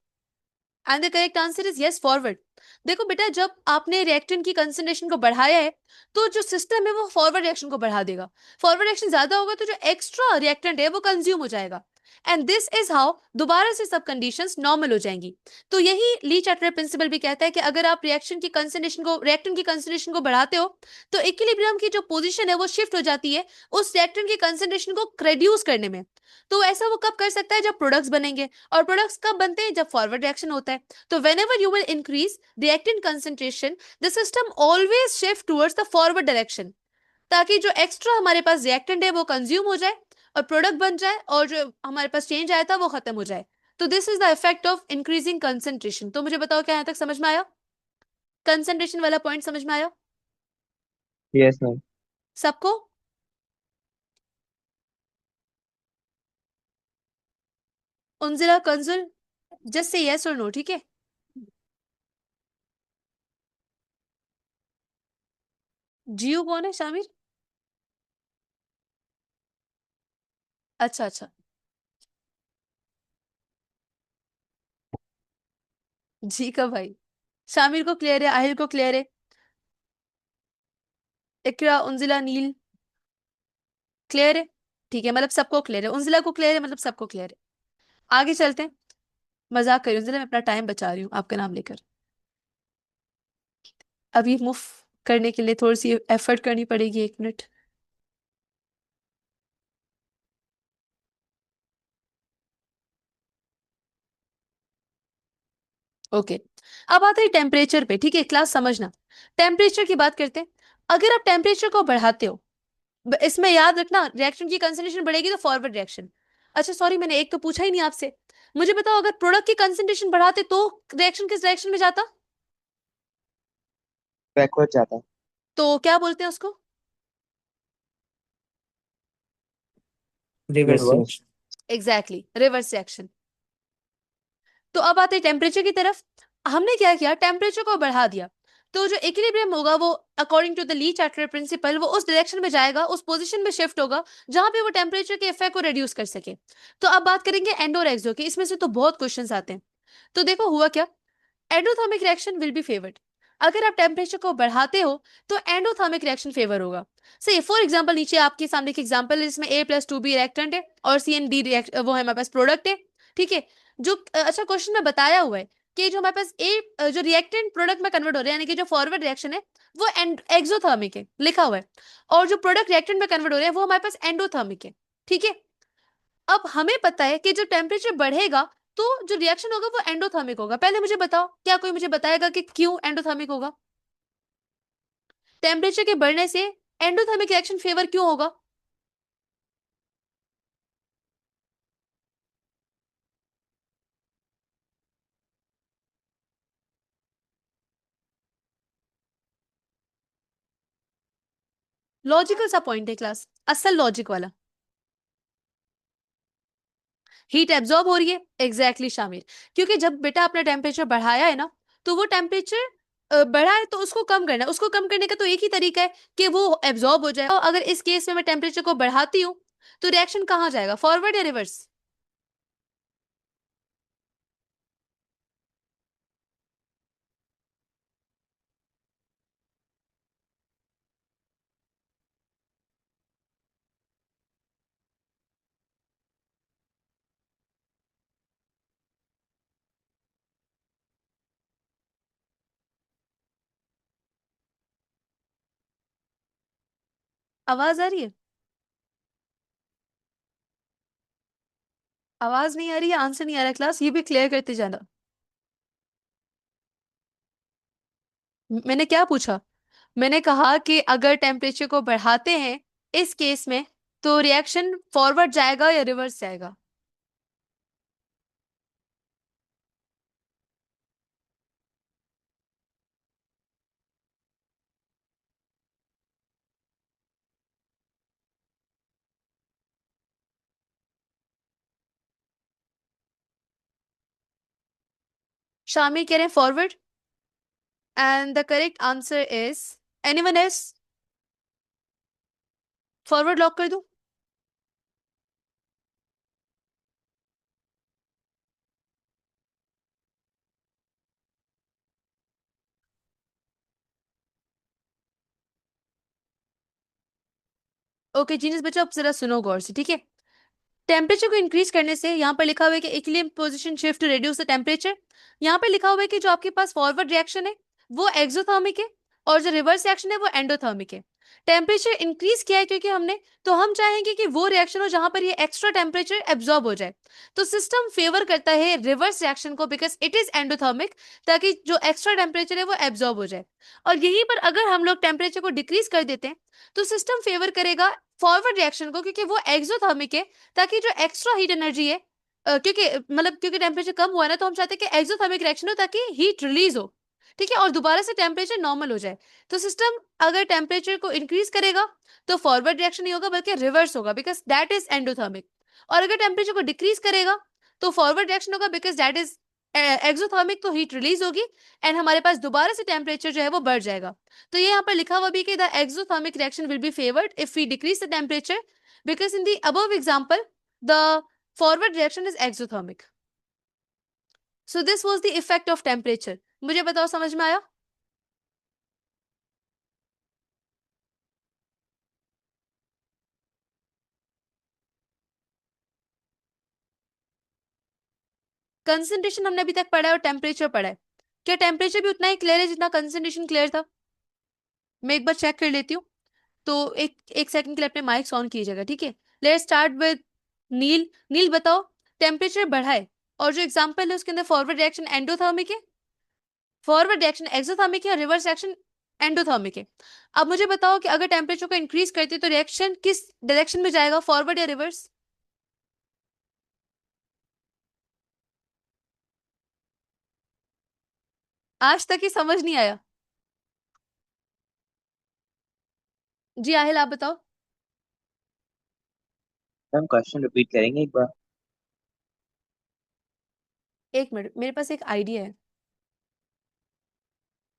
and the correct answer is yes, forward. देखो बेटा, जब आपने रिएक्टेंट की कंसंट्रेशन को बढ़ाया है तो जो सिस्टम है वो फॉरवर्ड रिएक्शन को बढ़ा देगा। फॉरवर्ड रिएक्शन ज्यादा होगा तो जो एक्स्ट्रा रिएक्टेंट है वो कंज्यूम हो जाएगा, एंड दिस इज हाउ दोबारा से सब कंडीशंस नॉर्मल हो जाएंगी। तो यही ली चार्टर प्रिंसिपल भी कहता है कि अगर आप रिएक्टेंट की कंसंट्रेशन को बढ़ाते हो तो इक्विलिब्रियम की जो पोजीशन है वो शिफ्ट हो जाती है उस रिएक्टेंट की कंसंट्रेशन को रिड्यूस करने में। तो ऐसा वो कब कर सकता है? जब प्रोडक्ट्स बनेंगे। और प्रोडक्ट्स कब बनते हैं? जब फॉरवर्ड रिएक्शन होता है। तो whenever you will increase reactant concentration, the system always shift towards the forward direction, ताकि जो एक्स्ट्रा हमारे पास रिएक्टेंट है वो कंज्यूम हो जाए और प्रोडक्ट बन जाए और जो हमारे पास चेंज आया था वो खत्म हो जाए। तो this is the effect of increasing concentration. तो मुझे बताओ क्या यहां तक समझ में आया? कंसंट्रेशन वाला पॉइंट समझ में आया यस मैम। सबको? उनजिला, कंजुल, जस्ट से यस और नो, ठीक है? जियो कौन है शामिर? अच्छा अच्छा, जी का भाई। शामिर को क्लियर है, आहिल को क्लियर है, इकरा, उनजिला, नील क्लियर है? ठीक है, मतलब सबको क्लियर है। उनजिला को क्लियर है, मतलब सबको क्लियर है। आगे चलते हैं। मजाक कर रही हूँ उनजिला, मैं अपना टाइम बचा रही हूँ आपका नाम लेकर। अभी मूव करने के लिए थोड़ी सी एफर्ट करनी पड़ेगी, 1 मिनट। ओके, अब आते हैं टेम्परेचर पे, ठीक है? क्लास समझना, टेम्परेचर की बात करते हैं। अगर आप टेम्परेचर को बढ़ाते हो, इसमें याद रखना रिएक्शन की कंसंट्रेशन बढ़ेगी तो फॉरवर्ड रिएक्शन। अच्छा सॉरी, मैंने एक तो पूछा ही नहीं आपसे। मुझे बताओ, अगर प्रोडक्ट की कंसंट्रेशन बढ़ाते तो रिएक्शन किस डायरेक्शन में जाता? बैकवर्ड जाता। तो क्या बोलते हैं उसको? Reverse Reverse. Exactly, reverse reaction. तो अब आते हैं टेम्परेचर की तरफ। हमने क्या किया? टेम्परेचर को बढ़ा दिया, तो जो इक्विलिब्रियम होगा वो according to the Le Chatelier principle वो उस डायरेक्शन में जाएगा, उस पोजीशन में शिफ्ट होगा जहां पे वो टेम्परेचर के इफेक्ट को रिड्यूस कर सके। तो अब बात करेंगे एंडो और एक्सो की। इसमें से तो बहुत क्वेश्चंस आते हैं। तो देखो हुआ क्या, endothermic reaction will be favoured. अगर आप टेम्परेचर को बढ़ाते हो तो एंडोथर्मिक रिएक्शन फेवर होगा। से फॉर एग्जांपल, नीचे आपके सामने एक एग्जांपल है जिसमें A+2B रिएक्टेंट है और CN D रिएक्ट वो है हमारे पास प्रोडक्ट है, ठीक है? जो अच्छा क्वेश्चन में बताया हुआ है कि जो हमारे पास ए जो रिएक्टेंट प्रोडक्ट में कन्वर्ट हो रहा है, यानी कि जो फॉरवर्ड रिएक्शन है वो एक्सोथर्मिक है, लिखा हुआ है। और जो प्रोडक्ट रिएक्टेंट में कन्वर्ट हो रहा है वो हमारे पास एंडोथर्मिक है, ठीक है? अब हमें पता है कि जो टेम्परेचर बढ़ेगा तो जो रिएक्शन होगा वो एंडोथर्मिक होगा। पहले मुझे बताओ, क्या कोई मुझे बताएगा कि क्यों एंडोथर्मिक होगा? टेम्परेचर के बढ़ने से एंडोथर्मिक रिएक्शन फेवर क्यों होगा? लॉजिकल सा पॉइंट है क्लास, असल लॉजिक वाला। हीट एब्जॉर्ब हो रही है, एग्जैक्टली शामिर। क्योंकि जब बेटा आपने टेम्परेचर बढ़ाया है ना, तो वो टेम्परेचर बढ़ा है तो उसको कम करना है। उसको कम करने का तो एक ही तरीका है कि वो एब्जॉर्ब हो जाए। और अगर इस केस में मैं टेम्परेचर को बढ़ाती हूँ तो रिएक्शन कहाँ जाएगा, फॉरवर्ड या रिवर्स? आवाज आ रही है? आवाज नहीं आ रही है, आंसर नहीं आ रहा क्लास, ये भी क्लियर करते जाना। मैंने क्या पूछा? मैंने कहा कि अगर टेम्परेचर को बढ़ाते हैं इस केस में तो रिएक्शन फॉरवर्ड जाएगा या रिवर्स जाएगा? शामिर कह रहे हैं forward, and the correct answer is, anyone else? Forward lock कर दूं? ओके जीनियस बच्चों, अब जरा सुनो गौर से, ठीक है? टेम्परेचर को इंक्रीज करने से यहाँ पर लिखा हुआ है कि equilibrium position shift to reduce the temperature. यहाँ पर लिखा हुआ है कि जो आपके पास फॉरवर्ड रिएक्शन है वो एक्सोथर्मिक है और जो रिवर्स रिएक्शन है वो एंडोथर्मिक है। टेम्परेचर इंक्रीज किया है क्योंकि हमने, तो हम चाहेंगे कि वो रिएक्शन हो जहां पर ये एक्स्ट्रा टेम्परेचर एब्जॉर्ब हो जाए। तो सिस्टम फेवर करता है रिवर्स रिएक्शन को बिकॉज इट इज एंडोथर्मिक, ताकि जो एक्स्ट्रा टेम्परेचर है वो एब्जॉर्ब हो जाए। और यहीं पर अगर हम लोग टेम्परेचर को डिक्रीज कर देते हैं तो सिस्टम फेवर करेगा फॉरवर्ड रिएक्शन को, क्योंकि वो एक्सोथर्मिक है, ताकि जो एक्स्ट्रा हीट एनर्जी है क्योंकि टेम्परेचर कम हुआ है ना, तो हम चाहते हैं कि एक्सोथर्मिक रिएक्शन हो ताकि हीट रिलीज हो, ठीक है, और दोबारा से टेम्परेचर नॉर्मल हो जाए। तो सिस्टम अगर टेम्परेचर को इंक्रीज करेगा तो फॉरवर्ड रिएक्शन नहीं होगा बल्कि रिवर्स होगा बिकॉज दैट इज एंडोथर्मिक, और अगर टेम्परेचर को डिक्रीज करेगा तो फॉरवर्ड रिएक्शन होगा बिकॉज दैट इज एक्सोथर्मिक, तो हीट रिलीज होगी एंड हमारे पास दोबारा से टेम्परेचर जो है वो बढ़ जाएगा। तो ये यहाँ पर लिखा हुआ भी कि the exothermic reaction will be favoured if we decrease the temperature because in the above example the forward reaction is exothermic. So this was the effect of temperature. मुझे बताओ समझ में आया? कंसंट्रेशन हमने अभी तक पढ़ा है और टेम्परेचर पढ़ा है। क्या टेम्परेचर भी उतना ही क्लियर है जितना कंसंट्रेशन क्लियर था? मैं एक बार चेक कर लेती हूँ। तो एक एक सेकंड के लिए अपने माइक्स ऑन कीजिएगा, ठीक है। लेट्स स्टार्ट विद नील। नील बताओ, टेम्परेचर बढ़ा है और जो एग्जांपल है उसके अंदर फॉरवर्ड रिएक्शन एंडोथर्मिक है, फॉरवर्ड रिएक्शन एक्सोथर्मिक है और रिवर्स रिएक्शन एंडोथर्मिक है। अब मुझे बताओ कि अगर टेम्परेचर को इंक्रीज करते तो रिएक्शन किस डायरेक्शन में जाएगा, फॉरवर्ड या रिवर्स? आज तक ही समझ नहीं आया। जी आहिल आप बताओ। मैम क्वेश्चन रिपीट करेंगे एक बार? एक मिनट, मेरे पास एक आइडिया है,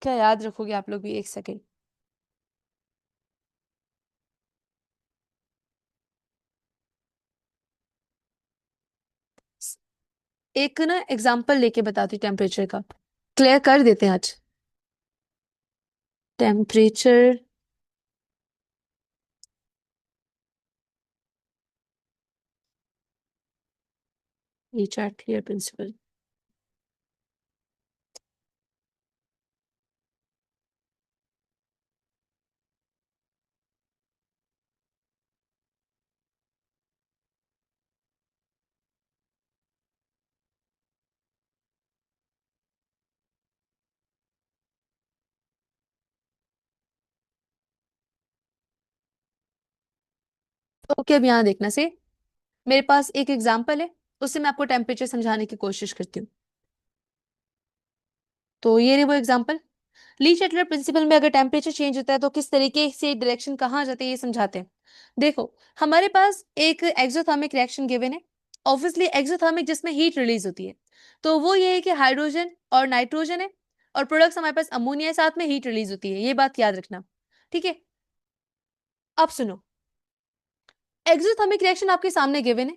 क्या याद रखोगे आप लोग भी? एक सेकेंड। एक ना एग्जांपल लेके बताती हूँ टेम्परेचर का, क्लियर कर देते हैं आज। टेम्परेचर रीचार्ट क्लियर प्रिंसिपल। ओके अब यहाँ देखना से, मेरे पास एक एग्जांपल है, उससे मैं आपको टेम्परेचर समझाने की कोशिश करती हूँ। तो ये रही वो एग्जांपल। ली शटलर प्रिंसिपल में अगर टेम्परेचर चेंज होता है तो किस तरीके से डायरेक्शन कहाँ जाते हैं ये समझाते हैं। देखो, हमारे पास एक एक्सोथर्मिक रिएक्शन गिवन है, ऑब्वियसली एक्सोथर्मिक जिसमें हीट रिलीज होती है, तो वो ये है कि हाइड्रोजन और नाइट्रोजन है और प्रोडक्ट्स हमारे पास अमोनिया है, साथ में हीट रिलीज होती है, ये बात याद रखना, ठीक है। अब सुनो, एक्सोथर्मिक रिएक्शन आपके सामने गिवन है,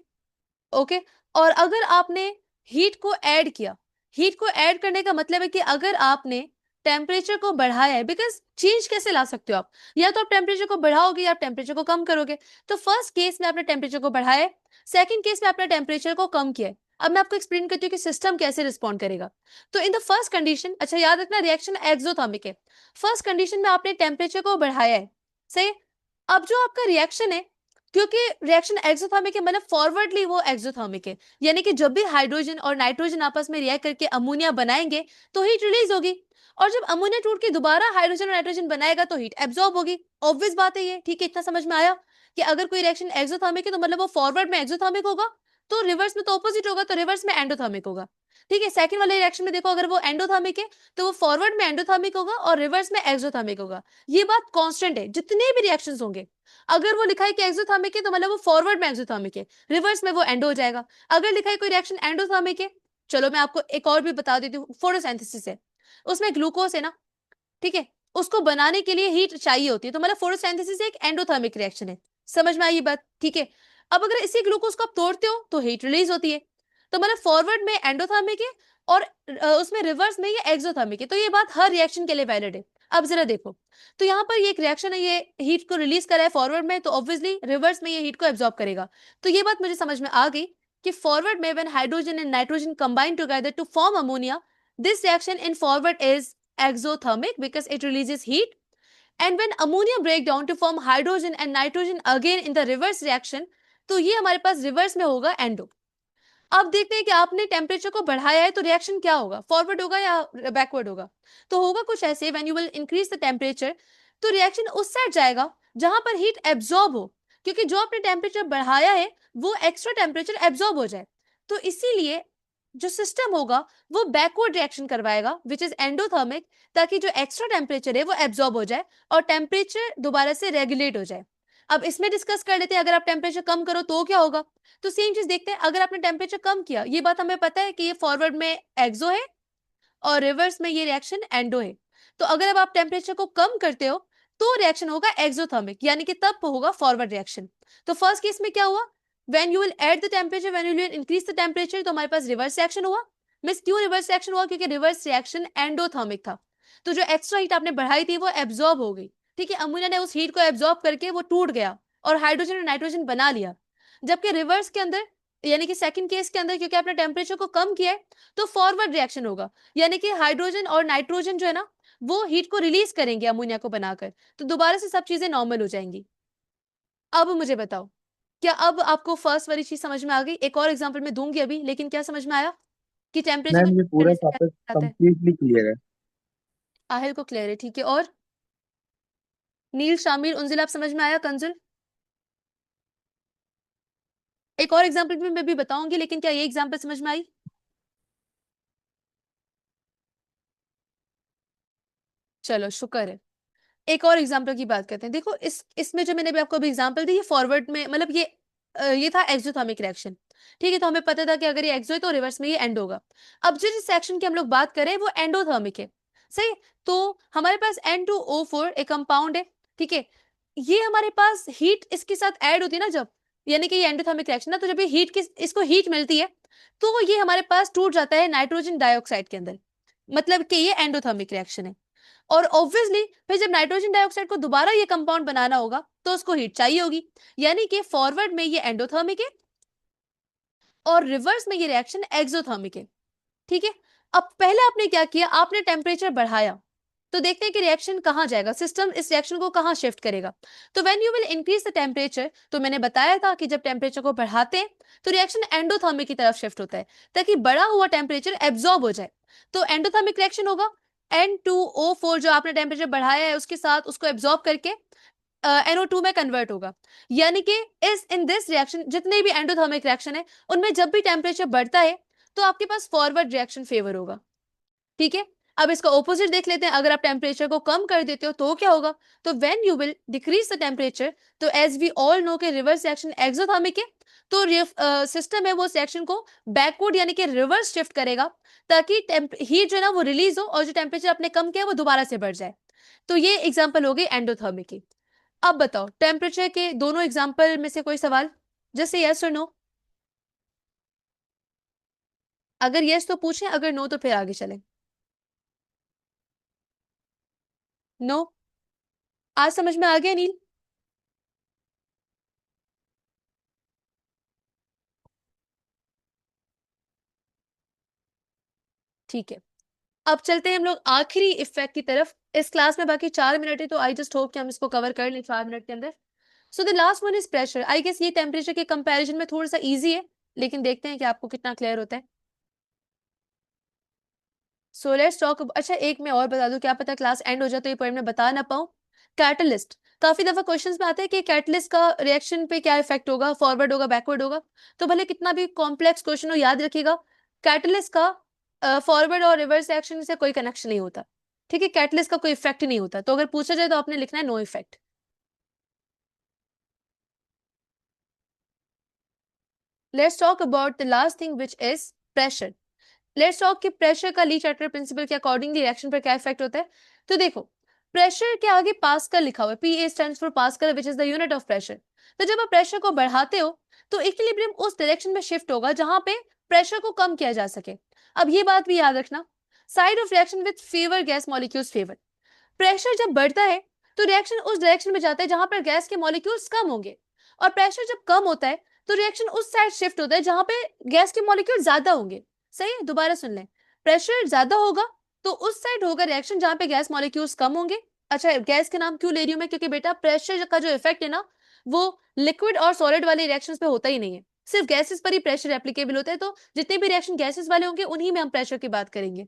ओके। और अगर आपने हीट को ऐड किया, हीट को ऐड करने का मतलब है कि अगर आपने टेम्परेचर को बढ़ाया है, बिकॉज चेंज कैसे ला सकते हो आप, या तो आप टेम्परेचर को बढ़ाओगे या आप टेम्परेचर को कम करोगे। तो फर्स्ट केस में आपने टेम्परेचर को बढ़ाया है, सेकंड केस में आपने टेम्परेचर को कम किया है। अब मैं आपको एक्सप्लेन करती हूँ कि सिस्टम कैसे रिस्पॉन्ड करेगा। तो इन द फर्स्ट कंडीशन, अच्छा याद रखना रिएक्शन एक्सोथर्मिक है, फर्स्ट कंडीशन में आपने टेम्परेचर को बढ़ाया है, सही। अब जो आपका रिएक्शन है, क्योंकि रिएक्शन एक्सोथर्मिक है मतलब फॉरवर्डली वो एक्सोथर्मिक है, यानी कि जब भी हाइड्रोजन और नाइट्रोजन आपस में रिएक्ट करके अमोनिया बनाएंगे तो हीट रिलीज होगी, और जब अमोनिया टूट के दोबारा हाइड्रोजन और नाइट्रोजन बनाएगा तो हीट एब्जॉर्ब होगी। ऑब्वियस बात है ये, ठीक है, इतना समझ में आया कि अगर कोई रिएक्शन एक्सोथर्मिक है तो मतलब वो फॉरवर्ड में एक्सोथर्मिक होगा, तो रिवर्स में तो ऑपोजिट होगा, तो रिवर्स में एंडोथर्मिक होगा, ठीक है। सेकंड वाले रिएक्शन में देखो, अगर वो एंडोथर्मिक है तो वो फॉरवर्ड में एंडोथर्मिक होगा और रिवर्स में एक्सोथर्मिक होगा। ये बात कांस्टेंट है, जितने भी रिएक्शंस होंगे अगर वो लिखा है कि एक्सोथर्मिक है तो मतलब वो फॉरवर्ड में एक्सोथर्मिक है, रिवर्स में वो एंडो हो जाएगा। अगर लिखा है कोई रिएक्शन एंडोथर्मिक है, चलो मैं आपको एक और भी बता देती हूँ, फोटोसिंथेसिस है, उसमें ग्लूकोज है ना, ठीक है, उसको बनाने के लिए हीट चाहिए होती है, तो मतलब फोटोसिंथेसिस एक एंडोथर्मिक रिएक्शन है। समझ में आई ये बात, ठीक है। अब अगर इसी ग्लूकोज को आप तोड़ते हो तो हीट रिलीज होती है, तो मतलब फॉरवर्ड में एंडोथर्मिक है और उसमें रिवर्स में ये एक्सोथर्मिक है, तो ये बात हर रिएक्शन के लिए वैलिड है। अब जरा देखो, तो यहाँ पर ये एक रिएक्शन है, ये हीट को रिलीज कर रहा है फॉरवर्ड में, तो ऑब्वियसली रिवर्स में ये हीट को एब्जॉर्ब करेगा। तो ये बात मुझे समझ में आ गई कि फॉरवर्ड में when hydrogen and nitrogen combine together to form ammonia, this reaction in forward is exothermic because it releases heat, and when ammonia break down to form hydrogen and nitrogen again in the reverse reaction, तो ये हमारे पास reverse में होगा endo. अब देखते हैं कि आपने टेम्परेचर को बढ़ाया है तो रिएक्शन क्या होगा, फॉरवर्ड होगा या बैकवर्ड होगा। तो होगा कुछ ऐसे, when you will increase the temperature, तो रिएक्शन उस साइड जाएगा जहां पर हीट एब्जॉर्ब हो, क्योंकि जो आपने टेम्परेचर बढ़ाया है वो एक्स्ट्रा टेम्परेचर एब्जॉर्ब हो जाए। तो इसीलिए जो सिस्टम होगा वो बैकवर्ड रिएक्शन करवाएगा विच इज एंडोथर्मिक, ताकि जो एक्स्ट्रा टेम्परेचर है वो एब्जॉर्ब हो जाए और टेम्परेचर दोबारा से रेगुलेट हो जाए। अब इसमें डिस्कस कर लेते हैं, अगर आप टेम्परेचर कम करो तो क्या होगा। तो सेम चीज देखते हैं, अगर आपने टेम्परेचर कम किया, ये बात हमें पता है कि ये फॉरवर्ड में एक्सो है और रिवर्स में ये रिएक्शन एंडो है। तो अगर अब आप टेम्परेचर को कम करते हो तो रिएक्शन होगा एक्सोथर्मिक, यानी कि तब होगा फॉरवर्ड रिएक्शन। तो फर्स्ट केस में क्या हुआ, when you will add the temperature, when you will increase the temperature, तो हमारे पास रिवर्स रिएक्शन हुआ। मिस क्यों रिवर्स रिएक्शन हुआ, क्योंकि रिवर्स रिएक्शन एंडोथर्मिक था। तो जो एक्स्ट्रा हीट आपने बढ़ाई थी वो एब्जॉर्ब हो गई, ठीक है, अमोनिया ने उस हीट को एब्जॉर्ब करके वो टूट गया और हाइड्रोजन और नाइट्रोजन बना लिया। जबकि रिवर्स के अंदर, यानी कि सेकंड केस के अंदर, क्योंकि आपने टेम्परेचर को कम किया है तो फॉरवर्ड रिएक्शन होगा, यानी कि हाइड्रोजन और नाइट्रोजन जो है ना वो हीट को रिलीज करेंगे अमोनिया को बनाकर, तो दोबारा से सब चीजें नॉर्मल हो जाएंगी। अब मुझे बताओ, क्या अब आपको फर्स्ट वाली चीज समझ में आ गई? एक और एग्जांपल मैं दूंगी अभी, लेकिन क्या समझ में आया कि टेम्परेचर को मैम ये करने पूरा से क्या टॉपिक आता है? कंप्लीटली क्लियर है। आहिल को क्लियर है, ठीक है। और नील, शामिर, उंजिल, आप समझ में आया? कंजुल, एक और एग्जांपल भी मैं भी बताऊंगी, लेकिन क्या ये एग्जांपल समझ में आई? चलो शुक्र है। एक और एग्जांपल की बात करते हैं। देखो इसमें जो मैंने भी आपको अभी एग्जांपल दी, ये फॉरवर्ड में, मतलब ये था एक्सोथर्मिक रिएक्शन, ठीक है। तो हमें पता था कि अगर ये एक्सो है तो रिवर्स में ये एंड होगा। अब जिस रिएक्शन की हम लोग बात करें वो एंडोथर्मिक है, सही। तो हमारे पास N2O4 एक कंपाउंड है, ठीक है। ये हमारे पास हीट इसके साथ ऐड होती है ना जब, यानी कि ये एंडोथर्मिक रिएक्शन ना, तो जब ये हीट की इसको हीट मिलती है तो ये हमारे पास टूट जाता है नाइट्रोजन डाइऑक्साइड के अंदर, मतलब कि ये एंडोथर्मिक रिएक्शन है। और ऑब्वियसली फिर जब नाइट्रोजन डाइऑक्साइड को दोबारा ये कंपाउंड बनाना होगा तो उसको हीट चाहिए होगी, यानी कि फॉरवर्ड में ये एंडोथर्मिक है और रिवर्स में ये रिएक्शन एक्सोथर्मिक है, ठीक है। अब पहले आपने क्या किया, आपने टेम्परेचर बढ़ाया, तो देखते हैं कि रिएक्शन कहां जाएगा, सिस्टम इस रिएक्शन को कहां शिफ्ट करेगा। तो when you will increase the temperature, तो मैंने बताया था कि जब टेम्परेचर को बढ़ाते हैं तो रिएक्शन एंडोथर्मिक की तरफ शिफ्ट होता है, ताकि बढ़ा हुआ टेम्परेचर एब्जॉर्ब हो जाए। तो एंडोथर्मिक रिएक्शन होगा, N2O4 जो आपने टेम्परेचर बढ़ाया है उसके साथ उसको एब्जॉर्ब करके NO2 में कन्वर्ट होगा, यानी कि इस इन दिस रिएक्शन जितने भी एंडोथर्मिक रिएक्शन है उनमें जब भी टेम्परेचर बढ़ता है तो आपके पास फॉरवर्ड रिएक्शन फेवर होगा, ठीक है। अब इसका ऑपोजिट देख लेते हैं, अगर आप टेम्परेचर को कम कर देते हो तो क्या होगा। तो when you will decrease the temperature, तो एज वी ऑल नो के रिवर्स रिएक्शन एक्सोथर्मिक है, तो सिस्टम है वो रिएक्शन को बैकवर्ड यानी कि रिवर्स शिफ्ट करेगा, ताकि हीट जो है ना वो रिलीज हो और जो टेम्परेचर आपने कम किया वो दोबारा से बढ़ जाए। तो ये एग्जाम्पल हो गई एंडोथर्मिक की। अब बताओ टेम्परेचर के दोनों एग्जाम्पल में से कोई सवाल, जैसे यस और नो। अगर यस तो पूछें, अगर नो तो फिर आगे चलें। नो, आज समझ में आ गया नील? ठीक है, अब चलते हैं हम लोग आखिरी इफेक्ट की तरफ। इस क्लास में बाकी 4 मिनट है, तो आई जस्ट होप कि हम इसको कवर कर लें 4 मिनट के अंदर। So the last one is pressure. I guess ये टेम्परेचर के कंपैरिजन में थोड़ा सा इजी है, लेकिन देखते हैं कि आपको कितना क्लियर होता है। So let's talk. अच्छा एक मैं और बता दूं, क्या पता क्लास एंड हो जाए तो ये पॉइंट मैं बता ना पाऊं। कैटलिस्ट, काफी दफा क्वेश्चंस में आता है कि कैटलिस्ट का रिएक्शन पे क्या इफेक्ट होगा, फॉरवर्ड होगा बैकवर्ड होगा। तो भले कितना भी कॉम्प्लेक्स क्वेश्चन हो, याद रखिएगा कैटलिस्ट का फॉरवर्ड और रिवर्स रिएक्शन से कोई कनेक्शन नहीं होता, ठीक है। कैटलिस्ट का कोई इफेक्ट नहीं होता, तो अगर पूछा जाए तो आपने लिखना है no effect. Let's talk about the last thing which is pressure. Let's talk कि प्रेशर का ली चार्टर प्रिंसिपल के अकॉर्डिंगली रिएक्शन पर क्या इफेक्ट होता है। तो देखो प्रेशर के आगे पास्कल लिखा हुआ है, PA stands for pascal which is the unit of pressure. तो जब आप प्रेशर को बढ़ाते हो तो इक्विलिब्रियम उस डायरेक्शन में शिफ्ट होगा जहां पे प्रेशर को कम किया जा सके। अब ये बात भी याद रखना, side of reaction with favour gas molecules favour. Pressure जब बढ़ता है तो रिएक्शन उस डायरेक्शन में जाता है जहां पर गैस के मॉलिक्यूल्स कम होंगे, और प्रेशर जब कम होता है तो रिएक्शन उस साइड शिफ्ट होता है जहां पे गैस के मॉलिक्यूल ज्यादा होंगे। सही है, दोबारा सुन लें। प्रेशर ज्यादा होगा तो उस साइड होगा रिएक्शन जहां पे गैस मॉलिक्यूल्स कम होंगे। अच्छा, गैस के नाम क्यों ले रही हूं मैं, क्योंकि बेटा प्रेशर का जो इफेक्ट है ना, वो लिक्विड और सॉलिड वाले रिएक्शंस पे होता ही नहीं है, सिर्फ गैसेस पर ही प्रेशर एप्लीकेबल होता है। तो जितने भी रिएक्शन गैसेस वाले होंगे उन्हीं में हम प्रेशर की बात करेंगे।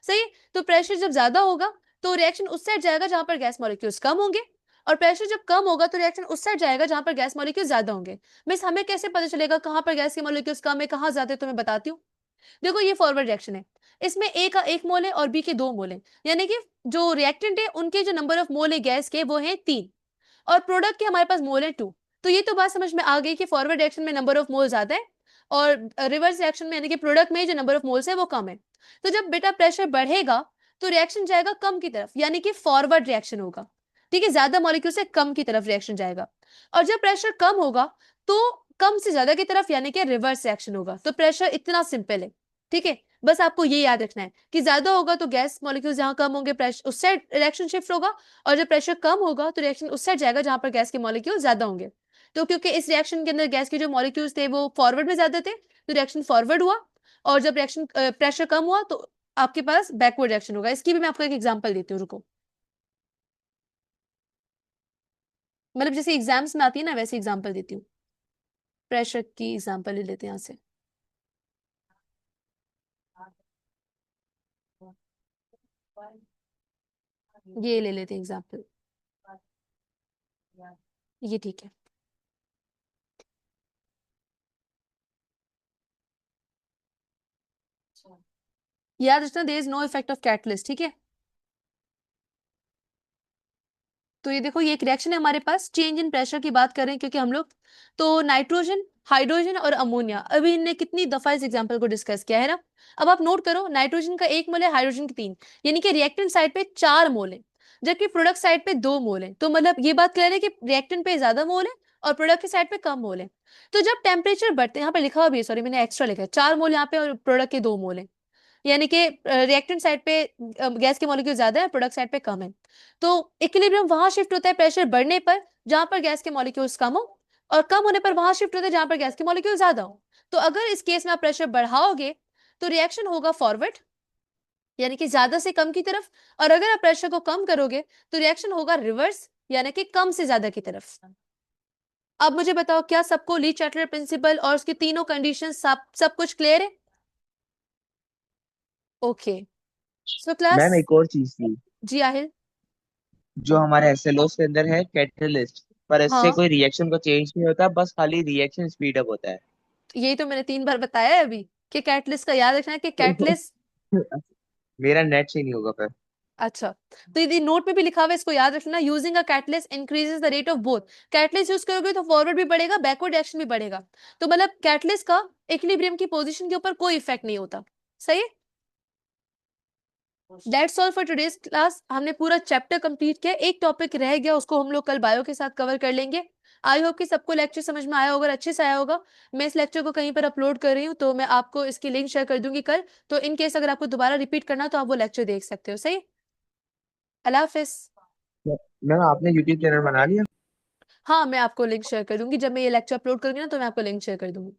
सही। तो प्रेशर जब ज्यादा होगा तो रिएक्शन उस साइड जाएगा जहां पर गैस मॉलिक्यूल्स कम होंगे, और प्रेशर जब कम होगा तो रिएक्शन उस साइड जाएगा जहां पर गैस मॉलिक्यूल्स ज्यादा होंगे। मिस, हमें कैसे पता चलेगा कहां पर गैस के मॉलिक्यूल्स कम है कहां ज्यादा है, तो मैं बताती हूँ। देखो, ये फॉरवर्ड रिएक्शन है, इसमें ए का 1 मोल है और बी के 2 मोल है, यानी कि जो रिएक्टेंट है उनके जो नंबर ऑफ मोल है गैस के वो है 3, और प्रोडक्ट के हमारे पास मोल है 2। तो ये तो बात समझ में आ गई कि फॉरवर्ड रिएक्शन में नंबर ऑफ मोल ज्यादा है और रिवर्स रिएक्शन में यानी कि प्रोडक्ट में जो नंबर ऑफ मोल्स है वो कम है। तो जब बेटा प्रेशर बढ़ेगा तो रिएक्शन जाएगा कम की तरफ, यानी कि फॉरवर्ड रिएक्शन होगा। ठीक है, ज्यादा मॉलिक्यूल से कम की तरफ रिएक्शन जाएगा। और जब प्रेशर कम होगा तो कम से ज्यादा की तरफ, यानी कि रिवर्स रिएक्शन होगा। तो प्रेशर इतना सिंपल है। ठीक है, बस आपको ये याद रखना है कि ज्यादा होगा तो गैस मॉलिक्यूल्स जहां कम होंगे प्रेशर उस साइड रिएक्शन शिफ्ट होगा, और जब प्रेशर कम होगा तो रिएक्शन उस साइड जाएगा जहां पर गैस के मॉलिक्यूल ज्यादा होंगे। तो क्योंकि इस रिएक्शन के अंदर गैस के जो मॉलिक्यूल्स थे वो फॉरवर्ड में ज्यादा थे तो रिएक्शन फॉरवर्ड हुआ, और जब रिएक्शन प्रेशर कम हुआ तो आपके पास बैकवर्ड रिएक्शन होगा। इसकी भी मैं आपको एक एग्जांपल देती हूँ, रुको। मतलब जैसे एग्जाम्स में आती है ना वैसे एग्जांपल देती हूँ। प्रेशर की एग्जांपल ले लेते हैं यहाँ से। ये ले लेते हैं एग्जांपल, ये ठीक है। याद रखना, there is no effect of catalyst. ठीक है, तो ये देखो, ये एक रिएक्शन है हमारे पास, चेंज इन प्रेशर की बात करें क्योंकि हम लोग, तो नाइट्रोजन, हाइड्रोजन और अमोनिया, अभी इनने कितनी दफा इस एग्जांपल को डिस्कस किया है ना। अब आप नोट करो, नाइट्रोजन का 1 मोल है, हाइड्रोजन के 3, यानी कि रिएक्टेंट साइड पे 4 मोल है, जबकि प्रोडक्ट साइड पे 2 मोल है। तो मतलब ये बात क्लियर है कि रिएक्टेंट पे ज्यादा मोल है और प्रोडक्ट के साइड पे कम मोल है। तो जब टेम्परेचर बढ़ते हैं, यहाँ पे लिखा हुआ भी है, सॉरी मैंने एक्स्ट्रा लिखा है, 4 मोल यहाँ पे और प्रोडक्ट के 2 मोल है, यानी कि रिएक्टेंट साइड पे गैस के मॉलिक्यूल ज्यादा है, प्रोडक्ट साइड पे कम है। तो इक्विलिब्रियम वहां शिफ्ट होता है प्रेशर बढ़ने पर जहां पर गैस के मॉलिक्यूल्स कम हो, और कम होने पर वहां शिफ्ट होता है जहां पर गैस के मॉलिक्यूल ज्यादा हो। तो अगर इस केस में आप प्रेशर बढ़ाओगे तो रिएक्शन होगा फॉरवर्ड, यानी कि ज्यादा से कम की तरफ, और अगर आप प्रेशर को कम करोगे तो रिएक्शन होगा रिवर्स, यानी कि कम से ज्यादा की तरफ। अब मुझे बताओ, क्या सबको ली चैटलर प्रिंसिपल और उसकी तीनों कंडीशन सब कुछ क्लियर है? Okay, so class. मैम एक और चीज थी, जी आहिल। जो हमारे एसएलओस के अंदर है कैटलिस्ट, पर इससे हाँ, कोई रिएक्शन का चेंज नहीं होता, बस खाली रिएक्शन स्पीड अप होता है। यही तो मैंने 3 बार बताया है अभी कि कैटलिस्ट का याद रखना है कि कैटलिस्ट। मेरा नेट से नहीं होगा फिर। अच्छा, तो यदि नोट में भी लिखा हुआ है इसको याद रखना, using a catalyst increases the rate of both. Catalyst use करोगे तो फॉरवर्ड भी बढ़ेगा, बैकवर्ड रिएक्शन भी बढ़ेगा। तो मतलब कैटलिस्ट का इक्विलिब्रियम की पोजीशन के ऊपर कोई इफेक्ट नहीं होता। सही है, that's all for today's class. हमने पूरा चैप्टर कंप्लीट किया, एक टॉपिक रह गया, उसको हम लोग कल बायो के साथ कवर कर लेंगे। आई होप कि सबको लेक्चर समझ में आया होगा, अच्छे से आया होगा। मैं इस लेक्चर को कहीं पर अपलोड कर रही हूँ तो मैं आपको इसकी लिंक शेयर कर दूंगी कल, तो इन केस अगर आपको दोबारा रिपीट करना तो आप वो लेक्चर देख सकते हो। सही, अल्लाह हाफिज। मैम आपने यूट्यूब चैनल बना लिया? हाँ, मैं आपको लिंक शेयर कर दूंगी, जब मैं ये लेक्चर अपलोड करूंगी ना तो मैं आपको लिंक शेयर कर दूंगी।